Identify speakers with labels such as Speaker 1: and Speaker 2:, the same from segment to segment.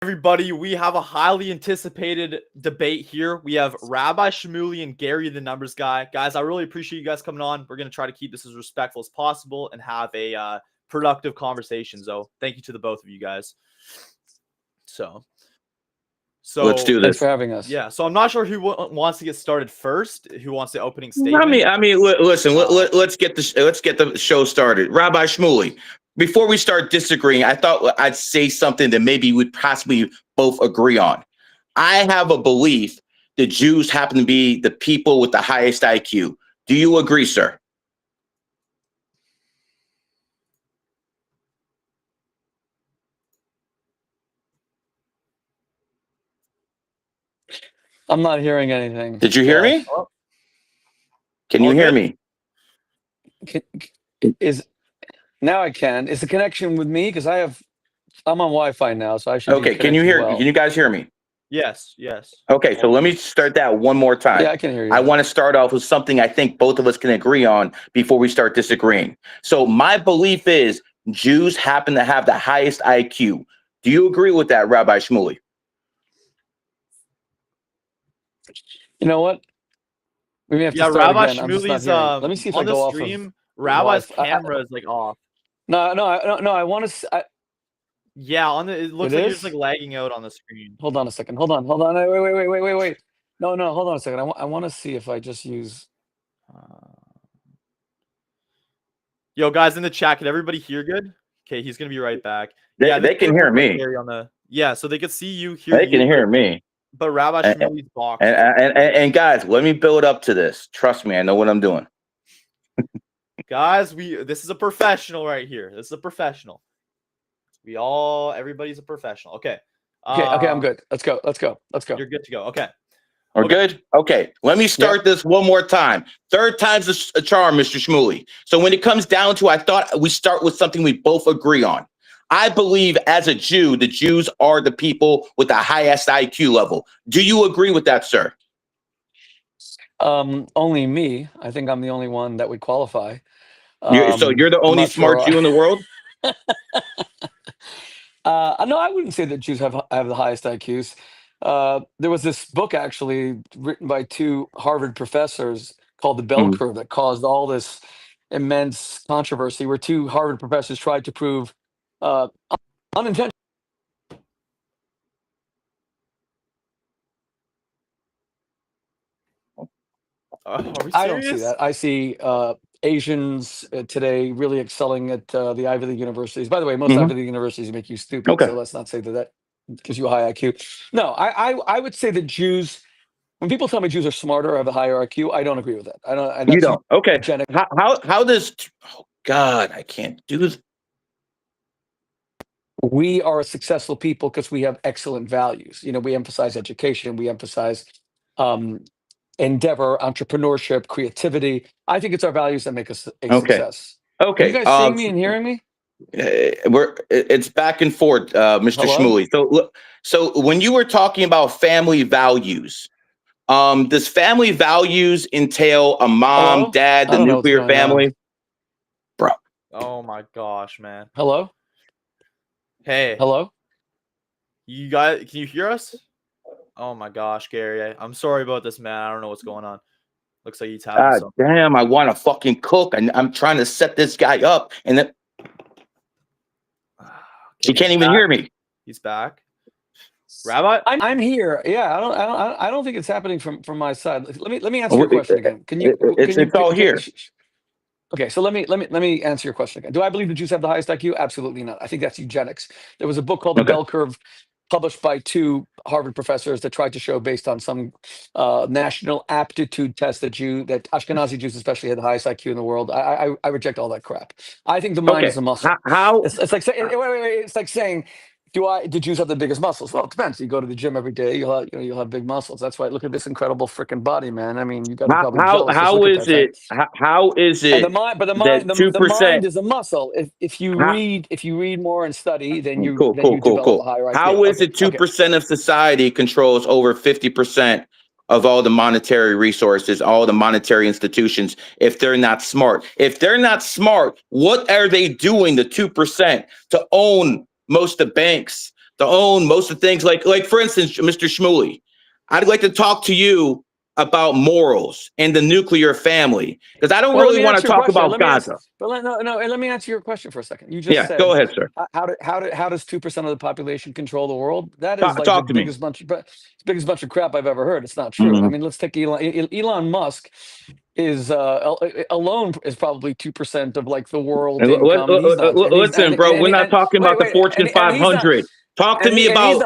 Speaker 1: Everybody, we have a highly anticipated debate here. We have Rabbi Shmuley and Gary, the numbers guy. Guys, I really appreciate you guys coming on. We're going to try to keep this as respectful as possible and have a productive conversation. So thank you to the both of you guys. So
Speaker 2: let's do this.
Speaker 3: Thanks for having us.
Speaker 1: Yeah. So I'm not sure who wants to get started first. Who wants the opening statement?
Speaker 2: Listen. Let's get the show started. Rabbi Shmuley, before we start disagreeing, I thought I'd say something that maybe we'd possibly both agree on. I have a belief the Jews happen to be the people with the highest IQ. Do you agree, sir?
Speaker 3: I'm not hearing anything.
Speaker 2: Did you hear me? Can you hear me?
Speaker 3: Now I can. Is the connection with me? Because I'm on Wi-Fi now, so I should.
Speaker 2: Okay. Can you hear?
Speaker 3: Well.
Speaker 2: Can you guys hear me?
Speaker 1: Yes.
Speaker 2: Okay. So let me start that one more time.
Speaker 3: Yeah, I can hear you.
Speaker 2: I want to start off with something I think both of us can agree on before we start disagreeing. So my belief is Jews happen to have the highest IQ. Do you agree with that, Rabbi Shmuley?
Speaker 3: You know what? We may have to start
Speaker 1: Rabbi
Speaker 3: again.
Speaker 1: Shmuley's
Speaker 3: let me see if I go off
Speaker 1: stream.
Speaker 3: Of
Speaker 1: Rabbi's camera is like off.
Speaker 3: No. I want to.
Speaker 1: Yeah, it looks like you're just like lagging out on the screen.
Speaker 3: Hold on a second. Hold on. Wait. No. Hold on a second. I want to see if I just use.
Speaker 1: Yo, guys in the chat, can everybody hear good? Okay, he's gonna be right back.
Speaker 2: They can hear me.
Speaker 1: So they can see you,
Speaker 2: They can hear me.
Speaker 1: But Rabbi Shmuley's box.
Speaker 2: And guys, let me build up to this. Trust me, I know what I'm doing.
Speaker 1: Guys, this is a professional right here. This is a professional. Everybody's a professional. Okay.
Speaker 3: Okay, I'm good. Let's go.
Speaker 1: You're good to go. Okay.
Speaker 2: We're good? Okay. Let me start this one more time. Third time's a charm, Mr. Shmuley. So when it comes down to, I thought we start with something we both agree on. I believe as a Jew, the Jews are the people with the highest IQ level. Do you agree with that, sir?
Speaker 3: Only me. I think I'm the only one that would qualify.
Speaker 2: So you're the only smart Jew in the world?
Speaker 3: No, I wouldn't say that Jews have the highest IQs. There was this book actually written by two Harvard professors called The Bell Curve that caused all this immense controversy, where two Harvard professors tried to prove unintentional. I don't see that. I see Asians today really excelling at the Ivy League universities. By the way, most Ivy League universities make you stupid, so let's not say that gives you a high IQ. No, I would say that Jews, when people tell me Jews are smarter or have a higher IQ, I don't agree with that. I don't.
Speaker 2: You don't. Okay. How does? Oh God, I can't do this.
Speaker 3: We are a successful people because we have excellent values. We emphasize education. We emphasize endeavor, entrepreneurship, creativity. I think it's our values that make us a success.
Speaker 2: Okay.
Speaker 3: Are you guys seeing me and hearing me?
Speaker 2: It's back and forth, Mr. Shmuley. So when you were talking about family values, does family values entail a mom, dad, the nuclear family? Bro.
Speaker 1: Oh my gosh, man.
Speaker 3: Hello?
Speaker 1: Hey.
Speaker 3: Hello?
Speaker 1: You guys, can you hear us? Oh my gosh, Gary. I'm sorry about this, man. I don't know what's going on. Looks like he's having something.
Speaker 2: Damn, I want to fucking cook. And I'm trying to set this guy up. And then he can't even hear me.
Speaker 1: He's back. Rabbi?
Speaker 3: I'm here. Yeah, I don't think it's happening from my side. Let me answer your question again.
Speaker 2: It's all here.
Speaker 3: Okay, so let me answer your question again. Do I believe the Jews have the highest IQ? Absolutely not. I think that's eugenics. There was a book called The Bell Curve, published by two Harvard professors, that tried to show, based on some national aptitude test, that Ashkenazi Jews especially had the highest IQ in the world. I reject all that crap. I think the mind is a muscle.
Speaker 2: How?
Speaker 3: It's like saying, it's like saying, do Jews have the biggest muscles? Well, it depends. You go to the gym every day, you'll have big muscles. That's why. Look at this incredible freaking body, man. I mean, you got to probably jealous.
Speaker 2: How is it? How is it?
Speaker 3: And the mind is a muscle. If you read more and study, then you develop a higher IQ.
Speaker 2: How is it 2% of society controls over 50% of all the monetary resources, all the monetary institutions, if they're not smart? If they're not smart, what are they doing, the 2%, to own most of the banks, to own most of the things. Like for instance, Mr. Shmuley, I'd like to talk to you about morals and the nuclear family, because I don't really want to talk about Gaza.
Speaker 3: Let me answer your question for a second. You just said,
Speaker 2: go ahead, sir.
Speaker 3: How does 2% of the population control the world? That is the biggest bunch of crap I've ever heard. It's not true. I mean, let's take Elon Musk is alone is probably 2% of like the world income.
Speaker 2: Listen, bro, we're not talking about the Fortune 500. Talk to me about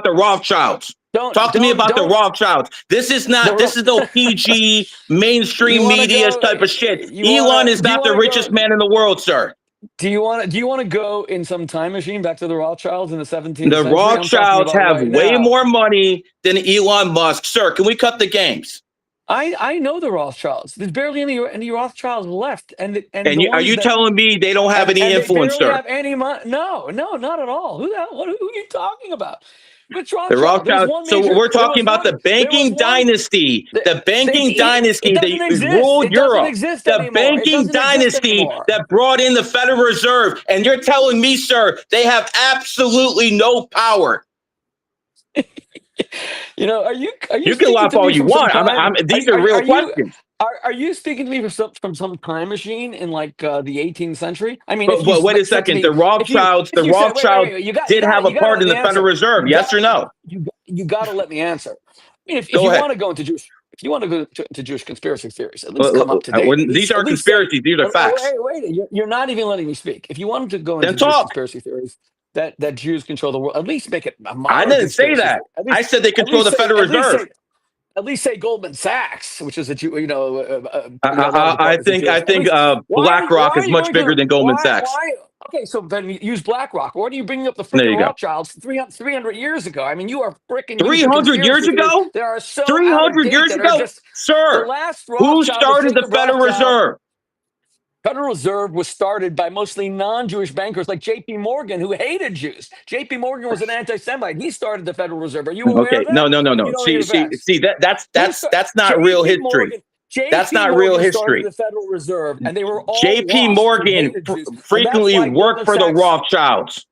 Speaker 2: the Rothschilds. Talk to me about the Rothschilds. This is no PG mainstream media type of shit. Elon is not the richest man in the world, sir.
Speaker 3: Do you want to go in some time machine back to the Rothschilds in the 17th century?
Speaker 2: The Rothschilds have way more money than Elon Musk, sir. Can we cut the games?
Speaker 3: I know the Rothschilds. There's barely any Rothschilds left, and
Speaker 2: are you telling me they don't have any influence, sir?
Speaker 3: Have any money? No, not at all. Who are you talking about?
Speaker 2: The Rothschilds. So we're talking about the banking dynasty. The banking dynasty that ruled Europe. The banking dynasty that brought in the Federal Reserve. And you're telling me, sir, they have absolutely no power.
Speaker 3: Are you?
Speaker 2: You can laugh all you want. These are real questions.
Speaker 3: Are you speaking to me from some time machine in like the 18th century? I mean,
Speaker 2: but wait a second. The Rothschilds did have a part in the Federal Reserve. Yes or no?
Speaker 3: You got to let me answer. I mean, if you want to go into Jewish conspiracy theories, at least come up to date.
Speaker 2: These are conspiracies. These are facts.
Speaker 3: Wait. You're not even letting me speak. If you wanted to go into Jewish conspiracy theories, that Jews control the world, at least make it a modern
Speaker 2: I didn't say that. I said they control the Federal Reserve.
Speaker 3: At least say Goldman Sachs, which is I
Speaker 2: think BlackRock is much bigger than Goldman Sachs.
Speaker 3: Okay, so then use BlackRock. Why are you bringing up the freaking Rothschilds 300 years ago? I mean, you are freaking
Speaker 2: 300 years ago.
Speaker 3: There are so
Speaker 2: 300 years ago, sir. Who started the Federal Reserve?
Speaker 3: Federal Reserve was started by mostly non-Jewish bankers like J.P. Morgan, who hated Jews. J.P. Morgan was an anti-Semite. He started the Federal Reserve. Are you aware of that?
Speaker 2: No. See, that's not real history. That's not real history.
Speaker 3: The Federal Reserve, and they were all
Speaker 2: J.P. Morgan frequently worked for the Rothschilds.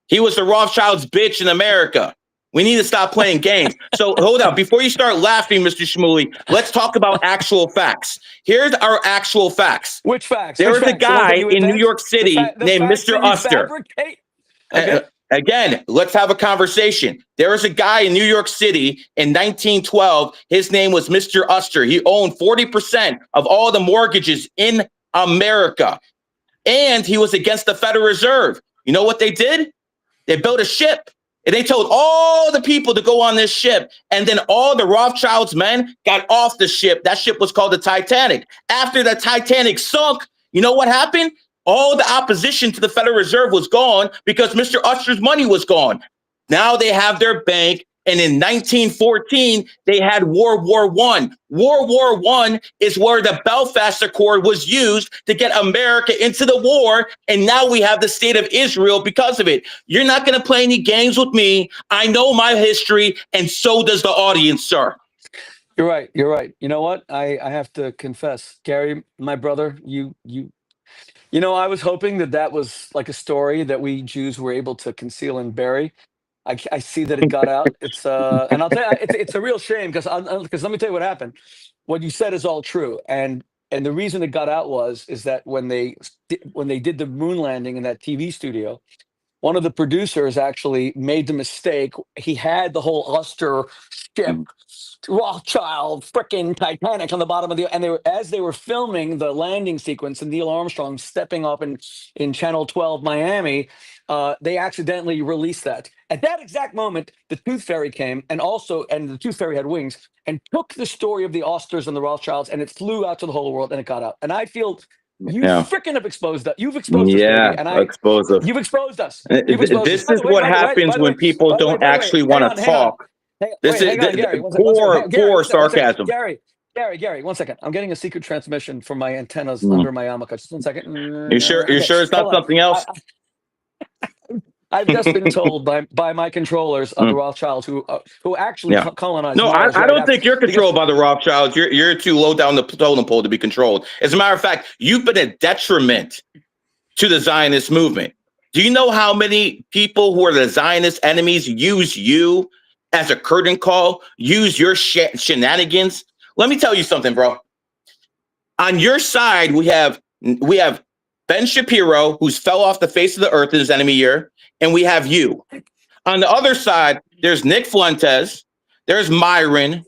Speaker 2: He was the Rothschilds' bitch in America. We need to stop playing games. So hold on. Before you start laughing, Mr. Shmuley, let's talk about actual facts. Here's our actual facts.
Speaker 3: Which facts?
Speaker 2: There was a guy in New York City named Mr. Uster. Okay. Again, let's have a conversation. There was a guy in New York City in 1912. His name was Mr. Uster. He owned 40% of all the mortgages in America. And he was against the Federal Reserve. You know what they did? They built a ship. And they told all the people to go on this ship. And then all the Rothschilds men got off the ship. That ship was called the Titanic. After the Titanic sunk, you know what happened? All the opposition to the Federal Reserve was gone because Mr. Uster's money was gone. Now they have their bank. And in 1914, they had World War I. World War I is where the Belfast Accord was used to get America into the war. And now we have the state of Israel because of it. You're not going to play any games with me. I know my history, and so does the audience, sir.
Speaker 3: You're right. You're right. You know what? I have to confess, Gary, my brother, I was hoping that was like a story that we Jews were able to conceal and bury. I see that it got out. It's and I'll tell you, it's a real shame because let me tell you what happened. What you said is all true, and the reason it got out is that when they did the moon landing in that TV studio, one of the producers actually made the mistake. He had the whole Uster ship, Rothschild, frickin' Titanic on the bottom of as they were filming the landing sequence and Neil Armstrong stepping up in Channel 12 Miami, they accidentally released that. At that exact moment, the Tooth Fairy came, and the Tooth Fairy had wings, and took the story of the Austers and the Rothschilds, and it flew out to the whole world, and it got out. And I feel you freaking have exposed that. You've exposed us. You've exposed us.
Speaker 2: This is what happens when people don't actually want to talk. This is poor sarcasm.
Speaker 3: Gary, 1 second. I'm getting a secret transmission from my antennas under my yarmulke. Just 1 second.
Speaker 2: You sure it's not something else?
Speaker 3: I've just been told by my controllers of the Rothschilds who actually colonized.
Speaker 2: No, I don't think you're controlled by the Rothschilds. You're too low down the totem pole to be controlled. As a matter of fact, you've been a detriment to the Zionist movement. Do you know how many people who are the Zionist enemies use you as a curtain call, use your shenanigans? Let me tell you something, bro. On your side, we have Ben Shapiro, who's fell off the face of the earth in his enemy year, and we have you. On the other side, there's Nick Fuentes, there's Myron,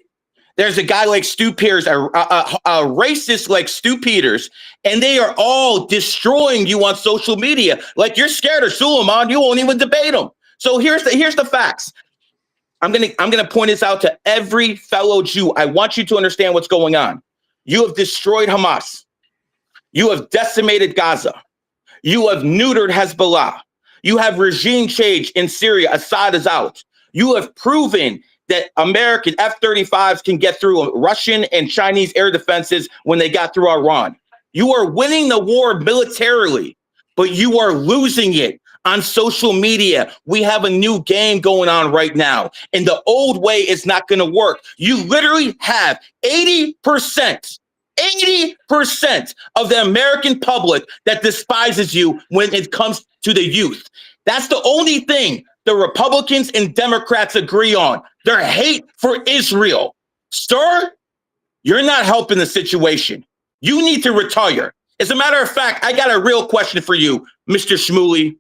Speaker 2: there's a guy like Stu Peters, a racist like Stu Peters, and they are all destroying you on social media. Like you're scared of Suleiman, you won't even debate him. So here's the facts. I'm gonna point this out to every fellow Jew. I want you to understand what's going on. You have destroyed Hamas. You have decimated Gaza. You have neutered Hezbollah. You have regime change in Syria. Assad is out. You have proven that American F-35s can get through Russian and Chinese air defenses when they got through Iran. You are winning the war militarily, but you are losing it on social media. We have a new game going on right now, and the old way is not going to work. You literally have 80% of the American public that despises you when it comes to the youth. That's the only thing the Republicans and Democrats agree on. Their hate for Israel. Sir, you're not helping the situation. You need to retire. As a matter of fact, I got a real question for you, Mr. Shmuley.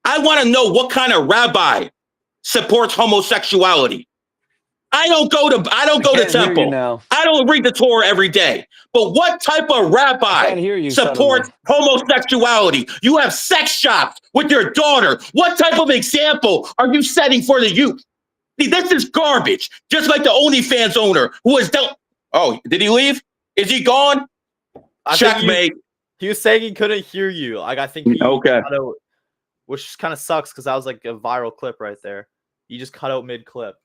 Speaker 2: I want to know what kind of rabbi supports homosexuality. I don't go to temple. I don't read the Torah every day. But what type of rabbi supports homosexuality? You have sex shops with your daughter. What type of example are you setting for the youth? See, this is garbage. Just like the OnlyFans owner who has dealt. Oh, did he leave? Is he gone? Checkmate.
Speaker 1: He was saying he couldn't hear you. Like I think he
Speaker 2: okay.
Speaker 1: Cut out, which kind of sucks because that was like a viral clip right there. He just cut out mid clip.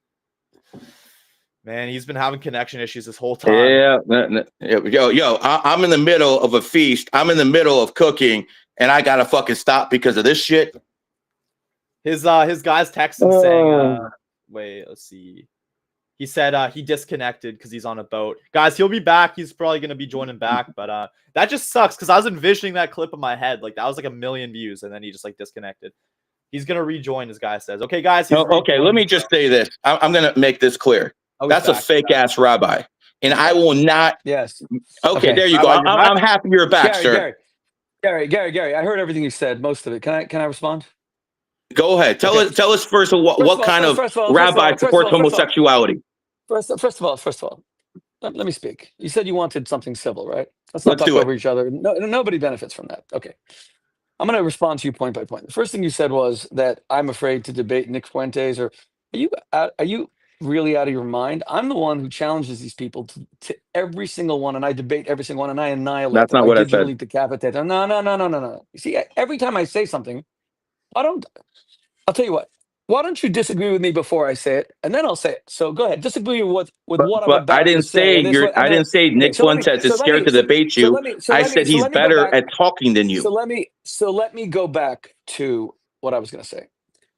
Speaker 1: Man, he's been having connection issues this whole time.
Speaker 2: Yeah. I'm in the middle of a feast. I'm in the middle of cooking, and I gotta fucking stop because of this shit.
Speaker 1: His guys texted saying, wait, let's see. He said he disconnected because he's on a boat. Guys, he'll be back. He's probably gonna be joining back, but that just sucks because I was envisioning that clip in my head. Like that was like 1 million views, and then he just like disconnected. He's gonna rejoin, this guy says. Okay, guys.
Speaker 2: Okay, let me just say this. I'm gonna make this clear. That's a fake ass rabbi, and I will not.
Speaker 3: Yes.
Speaker 2: Okay, there you go. I'm happy you're back, sir.
Speaker 3: Gary. I heard everything you said, most of it. Can I respond?
Speaker 2: Go ahead. Tell us first what kind of rabbi supports homosexuality.
Speaker 3: First of all, let me speak. You said you wanted something civil, right? Let's not talk over each other. No, nobody benefits from that. Okay. I'm going to respond to you point by point. The first thing you said was that I'm afraid to debate Nick Fuentes, or are you really out of your mind? I'm the one who challenges these people to every single one, and I debate every single one, and I annihilate.
Speaker 2: That's not what I said.
Speaker 3: Decapitate them. No. You see, every time I say something, I'll tell you what. Why don't you disagree with me before I say it, and then I'll say it. So go ahead, disagree with what I'm about
Speaker 2: I didn't
Speaker 3: to say.
Speaker 2: I didn't say Nick Fuentes is scared to debate you. I said he's better at talking than you.
Speaker 3: So let me go back to what I was going to say.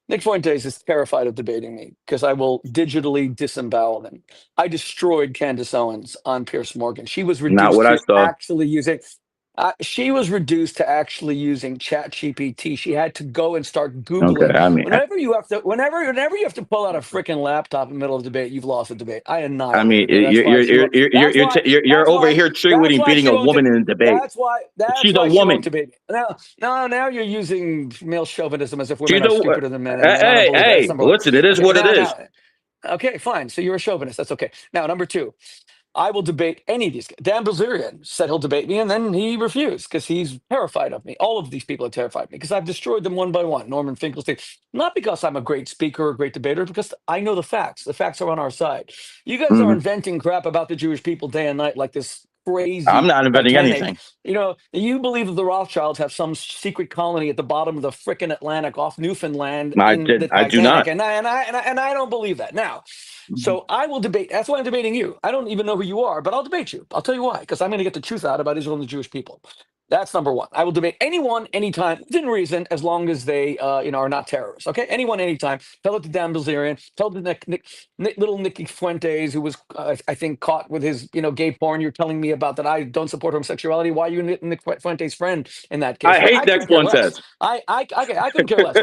Speaker 3: Nick Fuentes is terrified of debating me because I will digitally disembowel them. I destroyed Candace Owens on Piers Morgan. She was reduced she was reduced to actually using ChatGPT. She had to go and start Googling.
Speaker 2: Okay, I mean,
Speaker 3: whenever you have to pull out a freaking laptop in the middle of a debate, you've lost a debate. I annihilate.
Speaker 2: I mean, you're over here cheerleading beating a woman in a debate.
Speaker 3: That's
Speaker 2: she's
Speaker 3: why
Speaker 2: a woman.
Speaker 3: Now you're using male chauvinism as if women are stupider than men.
Speaker 2: Hey, listen, it is what it is.
Speaker 3: Okay, fine. So you're a chauvinist. That's okay. Now, number two. I will debate any of these guys. Dan Bilzerian said he'll debate me, and then he refused because he's terrified of me. All of these people are terrified of me because I've destroyed them one by one. Norman Finkelstein. Not because I'm a great speaker or a great debater, because I know the facts. The facts are on our side. You guys are inventing crap about the Jewish people day and night like this crazy.
Speaker 2: I'm not inventing anything.
Speaker 3: You believe that the Rothschilds have some secret colony at the bottom of the frickin' Atlantic off Newfoundland.
Speaker 2: I do not.
Speaker 3: And I don't believe that. Now, so I will debate. That's why I'm debating you. I don't even know who you are, but I'll debate you. I'll tell you why, because I'm going to get the truth out about Israel and the Jewish people. That's number one. I will debate anyone, anytime, within reason, as long as they, are not terrorists. Okay, anyone, anytime. Tell it to Dan Bilzerian. Tell it to little Nicky Fuentes, who was, I think, caught with his, gay porn. You're telling me about that. I don't support homosexuality. Why are you Nick Fuentes' friend in that case?
Speaker 2: I hate
Speaker 3: I
Speaker 2: Nick
Speaker 3: couldn't care less.
Speaker 2: Fuentes.
Speaker 3: I couldn't care less.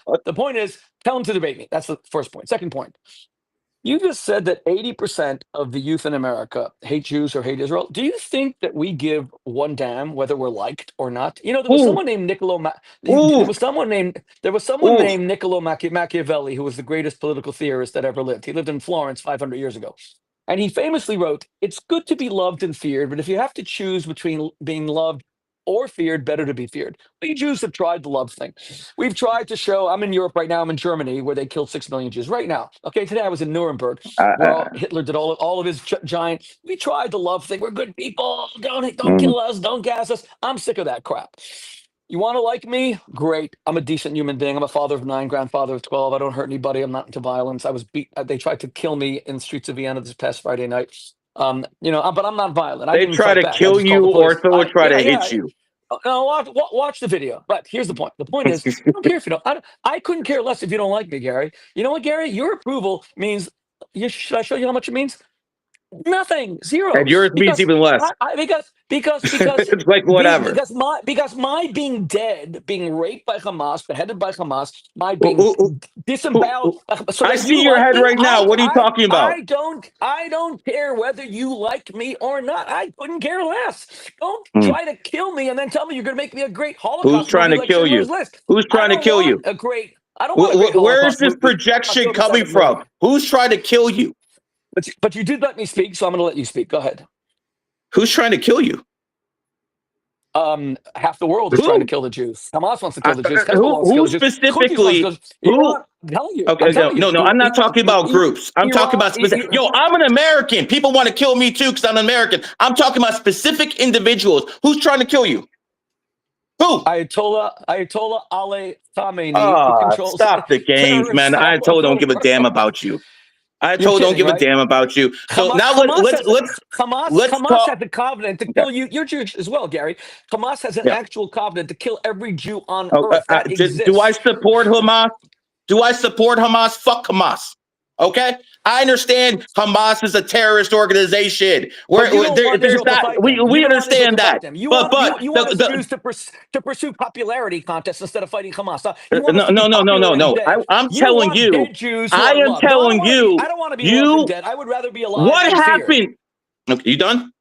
Speaker 3: But the point is, tell him to debate me. That's the first point. Second point. You just said that 80% of the youth in America hate Jews or hate Israel. Do you think that we give one damn whether we're liked or not? There was someone named there was someone named Niccolo Machiavelli, who was the greatest political theorist that ever lived. He lived in Florence 500 years ago. And he famously wrote, "It's good to be loved and feared, but if you have to choose between being loved or feared, better to be feared." We Jews have tried the love thing. We've tried to show, I'm in Europe right now, I'm in Germany, where they killed 6 million Jews right now. Okay, today I was in Nuremberg, where Hitler did all of his giant, we tried the love thing. We're good people, don't kill us, don't gas us. I'm sick of that crap. You want to like me? Great. I'm a decent human being. I'm a father of 9, grandfather of 12. I don't hurt anybody. I'm not into violence. I was beat. They tried to kill me in the streets of Vienna this past Friday night. But I'm not violent.
Speaker 2: They try to kill you, or someone try to hit you.
Speaker 3: No, watch the video. But here's the point. The point is, I don't care if you don't. I couldn't care less if you don't like me, Gary. You know what, Gary? Your approval means. Should I show you how much it means? Nothing, zero.
Speaker 2: And yours means even less.
Speaker 3: Because
Speaker 2: it's like whatever.
Speaker 3: Because my being dead, being raped by Hamas, beheaded by Hamas, my being disemboweled. So
Speaker 2: I see your head right now. What are you talking about?
Speaker 3: I don't care whether you like me or not. I couldn't care less. Don't try to kill me and then tell me you're going to make me a great Holocaust.
Speaker 2: Who's trying to kill you? Who's trying to kill you?
Speaker 3: I don't want a great
Speaker 2: Where is this projection coming from? Who's trying to kill you?
Speaker 3: But you did let me speak, so I'm going to let you speak. Go ahead.
Speaker 2: Who's trying to kill you?
Speaker 3: Half the world is trying to kill the Jews. Hamas wants to kill the Jews.
Speaker 2: Who specifically? No, I'm not talking about groups. I'm talking about specific. I'm an American. People want to kill me too because I'm an American. I'm talking about specific individuals. Who's trying to kill you? Who?
Speaker 3: Ayatollah Ali Khamenei.
Speaker 2: Stop the games, man. Ayatollah don't give a damn about you. Ayatollah don't give a damn about you. So now
Speaker 3: Hamas has the covenant to kill you. You're Jewish as well, Gary. Hamas has an actual covenant to kill every Jew on earth that exists.
Speaker 2: Do I support Hamas? Fuck Hamas. Okay, I understand Hamas is a terrorist organization. We understand that.
Speaker 3: You want the Jews to pursue popularity contests instead of fighting Hamas.
Speaker 2: No. I'm telling you. I am telling you.
Speaker 3: I don't want to be loved and dead. I would rather be alive.
Speaker 2: What happened? Okay, you done?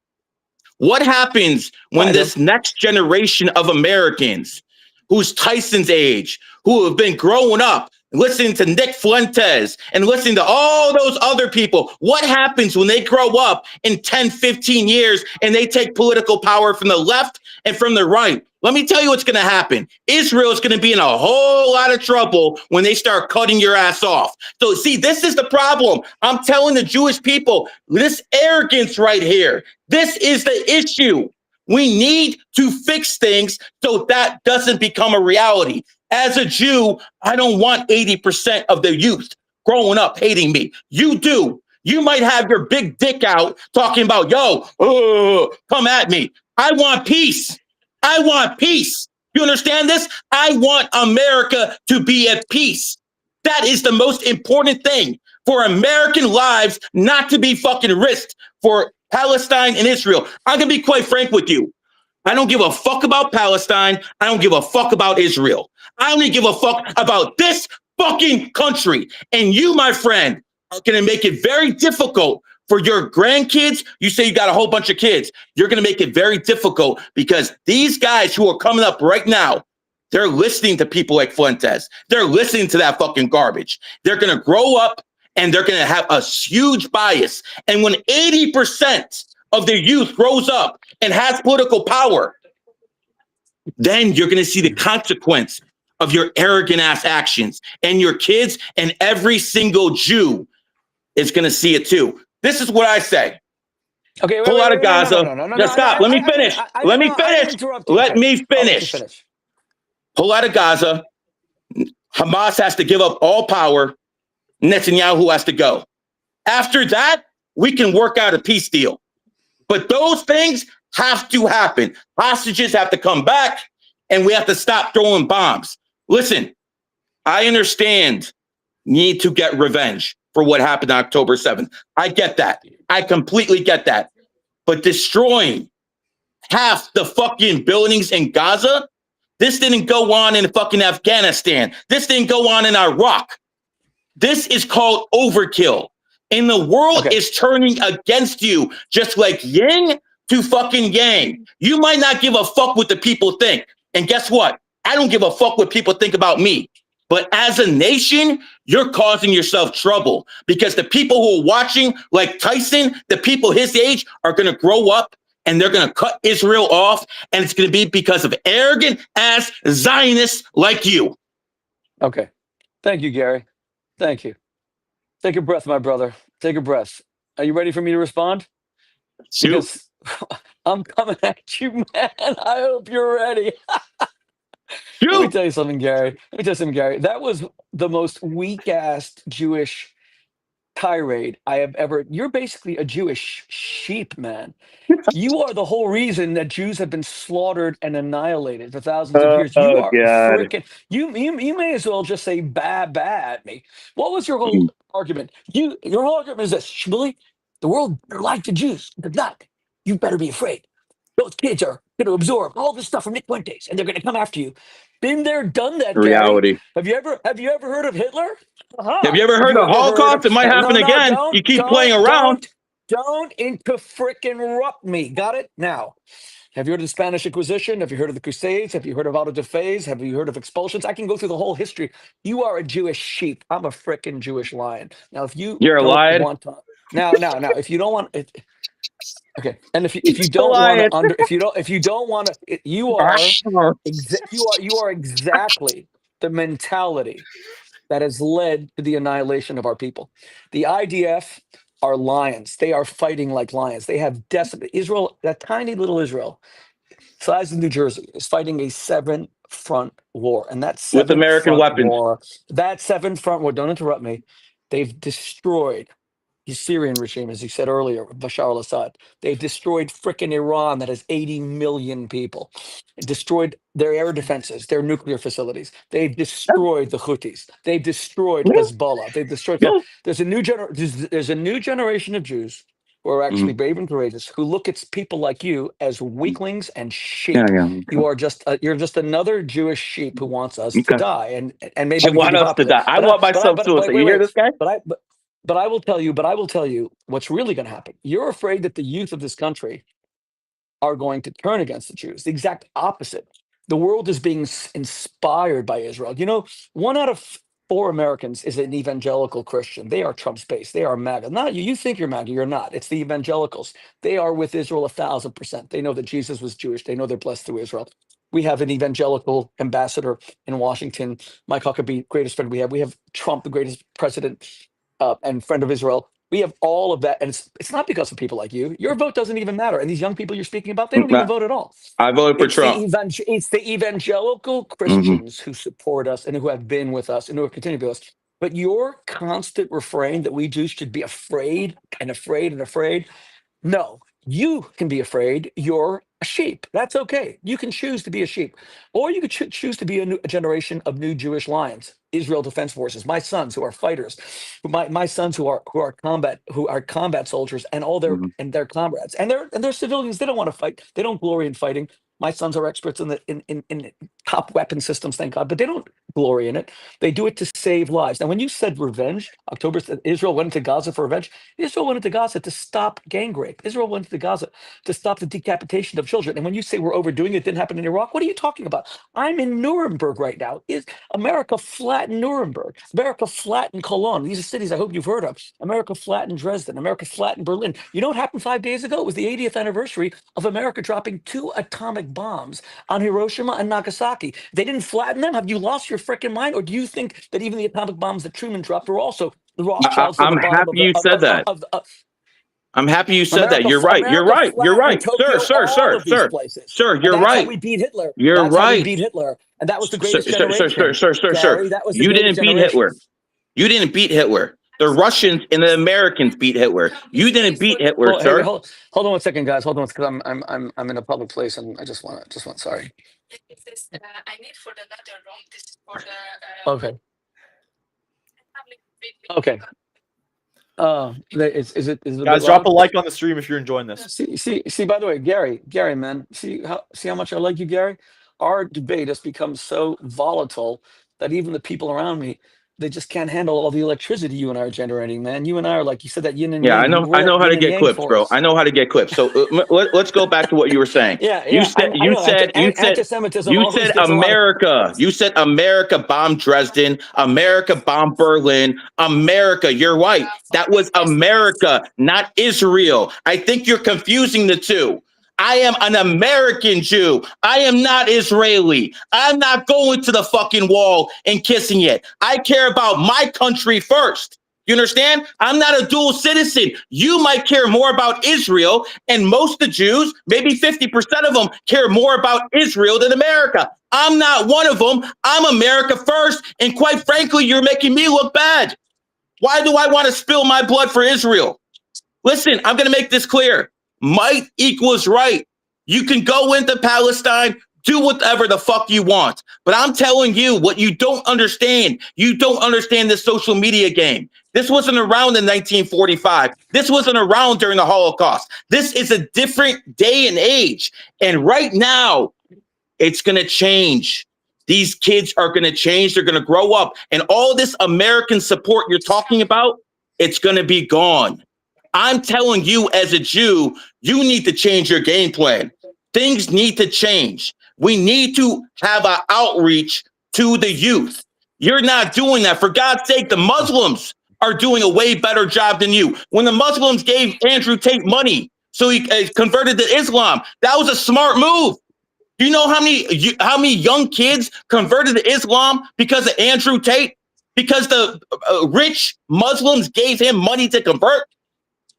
Speaker 2: What happens when this next generation of Americans, who's Tyson's age, who have been growing up, listening to Nick Fuentes and listening to all those other people, what happens when they grow up in 10, 15 years and they take political power from the left and from the right? Let me tell you what's going to happen. Israel is going to be in a whole lot of trouble when they start cutting your ass off. So see, this is the problem. I'm telling the Jewish people, this arrogance right here, this is the issue. We need to fix things so that doesn't become a reality. As a Jew, I don't want 80% of the youth growing up hating me. You do. You might have your big dick out talking about, come at me. I want peace. I want peace. You understand this? I want America to be at peace. That is the most important thing for American lives not to be fucking risked for Palestine and Israel. I'm going to be quite frank with you. I don't give a fuck about Palestine. I don't give a fuck about Israel. I only give a fuck about this fucking country. And you, my friend, are going to make it very difficult for your grandkids. You say you got a whole bunch of kids. You're going to make it very difficult because these guys who are coming up right now, they're listening to people like Fuentes. They're listening to that fucking garbage. They're going to grow up and they're going to have a huge bias. And when 80% of their youth grows up and has political power, then you're going to see the consequence of your arrogant ass actions, and your kids and every single Jew is going to see it too. This is what I say.
Speaker 3: Okay,
Speaker 2: pull out of Gaza. No, stop. Let me finish. Let me finish. Pull out of Gaza. Hamas has to give up all power. Netanyahu has to go. After that, we can work out a peace deal. But those things have to happen. Hostages have to come back, and we have to stop throwing bombs. Listen, I understand need to get revenge for what happened on October 7th. I get that. I completely get that. But destroying half the fucking buildings in Gaza, this didn't go on in fucking Afghanistan. This didn't go on in Iraq. This is called overkill. And the world is turning against you, just like yin to fucking yang. You might not give a fuck what the people think. And guess what? I don't give a fuck what people think about me. But as a nation, you're causing yourself trouble because the people who are watching, like Tyson, the people his age are going to grow up and they're going to cut Israel off. And it's going to be because of arrogant ass Zionists like you.
Speaker 3: Okay. Thank you, Gary. Thank you. Take a breath, my brother. Take a breath. Are you ready for me to respond? Because I'm coming at you, man. I hope you're ready. Let me tell you something, Gary. That was the most weak-ass Jewish tirade I have ever. You're basically a Jewish sheep, man. You are the whole reason that Jews have been slaughtered and annihilated for thousands of years. You are freaking. You may as well just say bah at me. What was your whole argument? Your whole argument is this, Shmuley, the world better like the Jews. If not, you better be afraid. Those kids are going to absorb all this stuff from Nick Fuentes, and they're going to come after you. Been there, done that.
Speaker 2: Reality.
Speaker 3: Have you ever heard of Hitler?
Speaker 2: Have you ever heard of Holocaust? It might happen again. You keep playing around.
Speaker 3: Don't interrupt me. Got it? Now, have you heard of the Spanish Inquisition? Have you heard of the Crusades? Have you heard of auto da fes? Have you heard of expulsions? I can go through the whole history. You are a Jewish sheep. I'm a frickin' Jewish lion. Now, if you're a lion. Now, if you don't want it. Okay, and if you don't want to if you don't want to, you are exactly the mentality that has led to the annihilation of our people. The IDF are lions. They are fighting like lions. They have decimated Israel. That tiny little Israel, size of New Jersey, is fighting a 7-front war, and that's
Speaker 2: with American weapons.
Speaker 3: That 7-front war. Don't interrupt me. They've destroyed the Syrian regime, as you said earlier, Bashar al-Assad. They've destroyed frickin' Iran that has 80 million people. Destroyed their air defenses, their nuclear facilities. They've destroyed the Houthis. They've destroyed Hezbollah. They've destroyed. There's a new generation of Jews who are actually brave and courageous, who look at people like you as weaklings and sheep. You're just another Jewish sheep who wants us to die, and maybe
Speaker 2: I want us to die. I want myself to. So you hear this guy?
Speaker 3: But I will tell you what's really going to happen. You're afraid that the youth of this country are going to turn against the Jews. The exact opposite. The world is being inspired by Israel. You know, 1 out of 4 Americans is an evangelical Christian. They are Trump's base. They are MAGA. Not you. You think you're MAGA. You're not. It's the evangelicals. They are with Israel 1,000%. They know that Jesus was Jewish. They know they're blessed through Israel. We have an evangelical ambassador in Washington, Mike Huckabee, greatest friend we have. We have Trump, the greatest president and friend of Israel. We have all of that, and it's not because of people like you. Your vote doesn't even matter, and these young people you're speaking about, they don't even vote at all.
Speaker 2: I voted for Trump.
Speaker 3: It's the evangelical Christians who support us and who have been with us and who are continuing to be with us. But your constant refrain that we Jews should be afraid and afraid and afraid. No, you can be afraid. You're a sheep. That's okay. You can choose to be a sheep, or you could choose to be a generation of new Jewish lions. Israel Defense Forces, my sons who are fighters, my sons who are combat soldiers, and all their and their comrades, and they're civilians. They don't want to fight. They don't glory in fighting. My sons are experts in top weapon systems, thank God, but they don't glory in it. They do it to save lives. Now, when you said revenge, Israel went into Gaza for revenge. Israel went into Gaza to stop gang rape. Israel went into Gaza to stop the decapitation of children. And when you say we're overdoing it, didn't happen in Iraq, what are you talking about? I'm in Nuremberg right now. Is America flattened Nuremberg? America flattened Cologne. These are cities I hope you've heard of. America flattened Dresden. America flattened Berlin. You know what happened 5 days ago? It was the 80th anniversary of America dropping 2 atomic bombs on Hiroshima and Nagasaki. They didn't flatten them. Have you lost your freaking mind? Or do you think that even the atomic bombs that Truman dropped were also the Rothschilds?
Speaker 2: I'm happy you said that. I'm happy you said that. You're right. You're right. You're right. Sir, you're right.
Speaker 3: How we beat Hitler.
Speaker 2: You're right.
Speaker 3: How we beat Hitler. And that was the greatest generation.
Speaker 2: Sir. You didn't beat Hitler. You didn't beat Hitler. The Russians and the Americans beat Hitler. You didn't beat Hitler,
Speaker 3: Hey,
Speaker 2: sir.
Speaker 3: hold on 1 second, guys. Hold on, because I'm in a public place, and I just want sorry. Okay. Okay. Is it a
Speaker 1: Guys,
Speaker 3: bit
Speaker 1: drop a
Speaker 3: loud?
Speaker 1: like on the stream if you're enjoying this.
Speaker 3: See. By the way, Gary, man, see how much I like you, Gary. Our debate has become so volatile that even the people around me, they just can't handle all the electricity you and I are generating, man. You and I are, like you said, that yin and
Speaker 2: Yeah,
Speaker 3: yang.
Speaker 2: I know how to get clips, bro.
Speaker 3: Force.
Speaker 2: I know how to get clips. So let's go back to what you were saying.
Speaker 3: Yeah.
Speaker 2: You
Speaker 3: I
Speaker 2: said
Speaker 3: know. Anti-Semitism always gets
Speaker 2: America. You said America bombed Dresden. America bombed Berlin. America. You're right. That was America, not Israel. I think you're confusing the two. I am an American Jew. I am not Israeli. I'm not going to the fucking wall and kissing it. I care about my country first. You understand? I'm not a dual citizen. You might care more about Israel, and most of the Jews, maybe 50% of them, care more about Israel than America. I'm not one of them. I'm America first, and quite frankly, you're making me look bad. Why do I want to spill my blood for Israel? Listen, I'm going to make this clear. Might equals right. You can go into Palestine, do whatever the fuck you want. But I'm telling you what you don't understand. You don't understand the social media game. This wasn't around in 1945. This wasn't around during the Holocaust. This is a different day and age. And right now, it's going to change. These kids are going to change. They're going to grow up. And all this American support you're talking about, it's going to be gone. I'm telling you, as a Jew, you need to change your game plan. Things need to change. We need to have an outreach to the youth. You're not doing that. For God's sake, the Muslims are doing a way better job than you. When the Muslims gave Andrew Tate money so he converted to Islam, that was a smart move. Do you know how many young kids converted to Islam because of Andrew Tate? Because the rich Muslims gave him money to convert?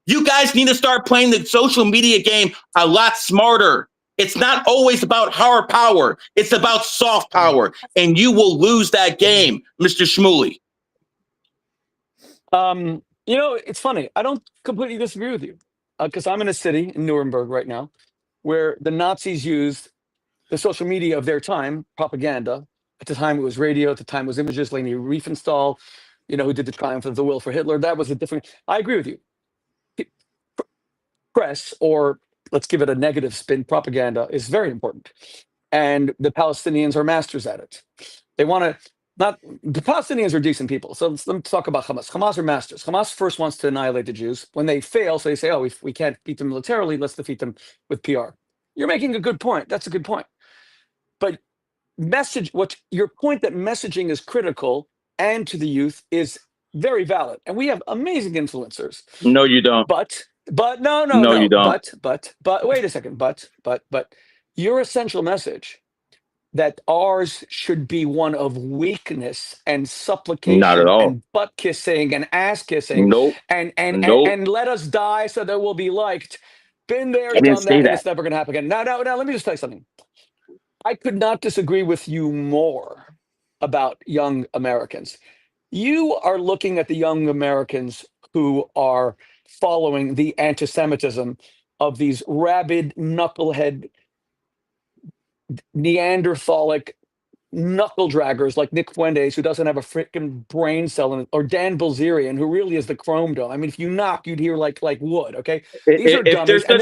Speaker 2: You guys need to start playing the social media game a lot smarter. It's not always about hard power. It's about soft power. And you will lose that game, Mr. Shmuley.
Speaker 3: It's funny. I don't completely disagree with you because I'm in a city in Nuremberg right now where the Nazis used the social media of their time, propaganda. At the time, it was radio. At the time, it was images. Leni Riefenstahl, who did the Triumph of the Will for Hitler. That was a different. I agree with you. Press, or let's give it a negative spin, propaganda is very important. And the Palestinians are masters at it. They want to, the Palestinians are decent people. So let's talk about Hamas. Hamas are masters. Hamas first wants to annihilate the Jews. When they fail, so they say, oh, we can't beat them militarily, let's defeat them with PR. You're making a good point. That's a good point. But your point that messaging is critical and to the youth is very valid. And we have amazing influencers.
Speaker 2: No, you don't.
Speaker 3: But no,
Speaker 2: you don't.
Speaker 3: But wait a second. But your essential message that ours should be one of weakness and supplication,
Speaker 2: not at all,
Speaker 3: and butt kissing and ass kissing,
Speaker 2: nope,
Speaker 3: and let us die so that we'll be liked. Been there, done that, and it's never going to happen again. Now, let me just tell you something. I could not disagree with you more about young Americans. You are looking at the young Americans who are following the anti-Semitism of these rabid, knucklehead, Neanderthalic knuckle draggers like Nick Fuentes, who doesn't have a freaking brain cell in it, or Dan Bilzerian, who really is the chrome dome. I mean, if you knock, you'd hear like wood. Okay, these are
Speaker 2: if there's such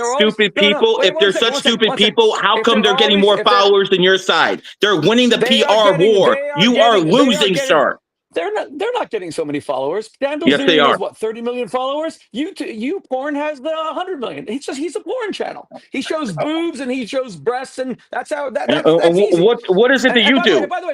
Speaker 2: stupid people, how come they're getting more followers than your side? They're winning the PR war. You are losing, sir.
Speaker 3: They're not getting so many followers. Dan Bilzerian has what, 30 million followers? You porn has 100 million. He's a porn channel. He shows boobs and he shows breasts, and that's how that's easy.
Speaker 2: What is it that you do?
Speaker 3: By the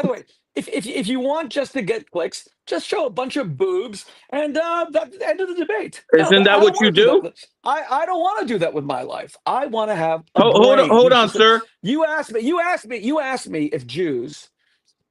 Speaker 3: way, if you want just to get clicks, just show a bunch of boobs and that's the end of the debate.
Speaker 2: Isn't that what you do?
Speaker 3: I don't want to do that with my life. I want to have
Speaker 2: hold on, sir.
Speaker 3: You asked me if Jews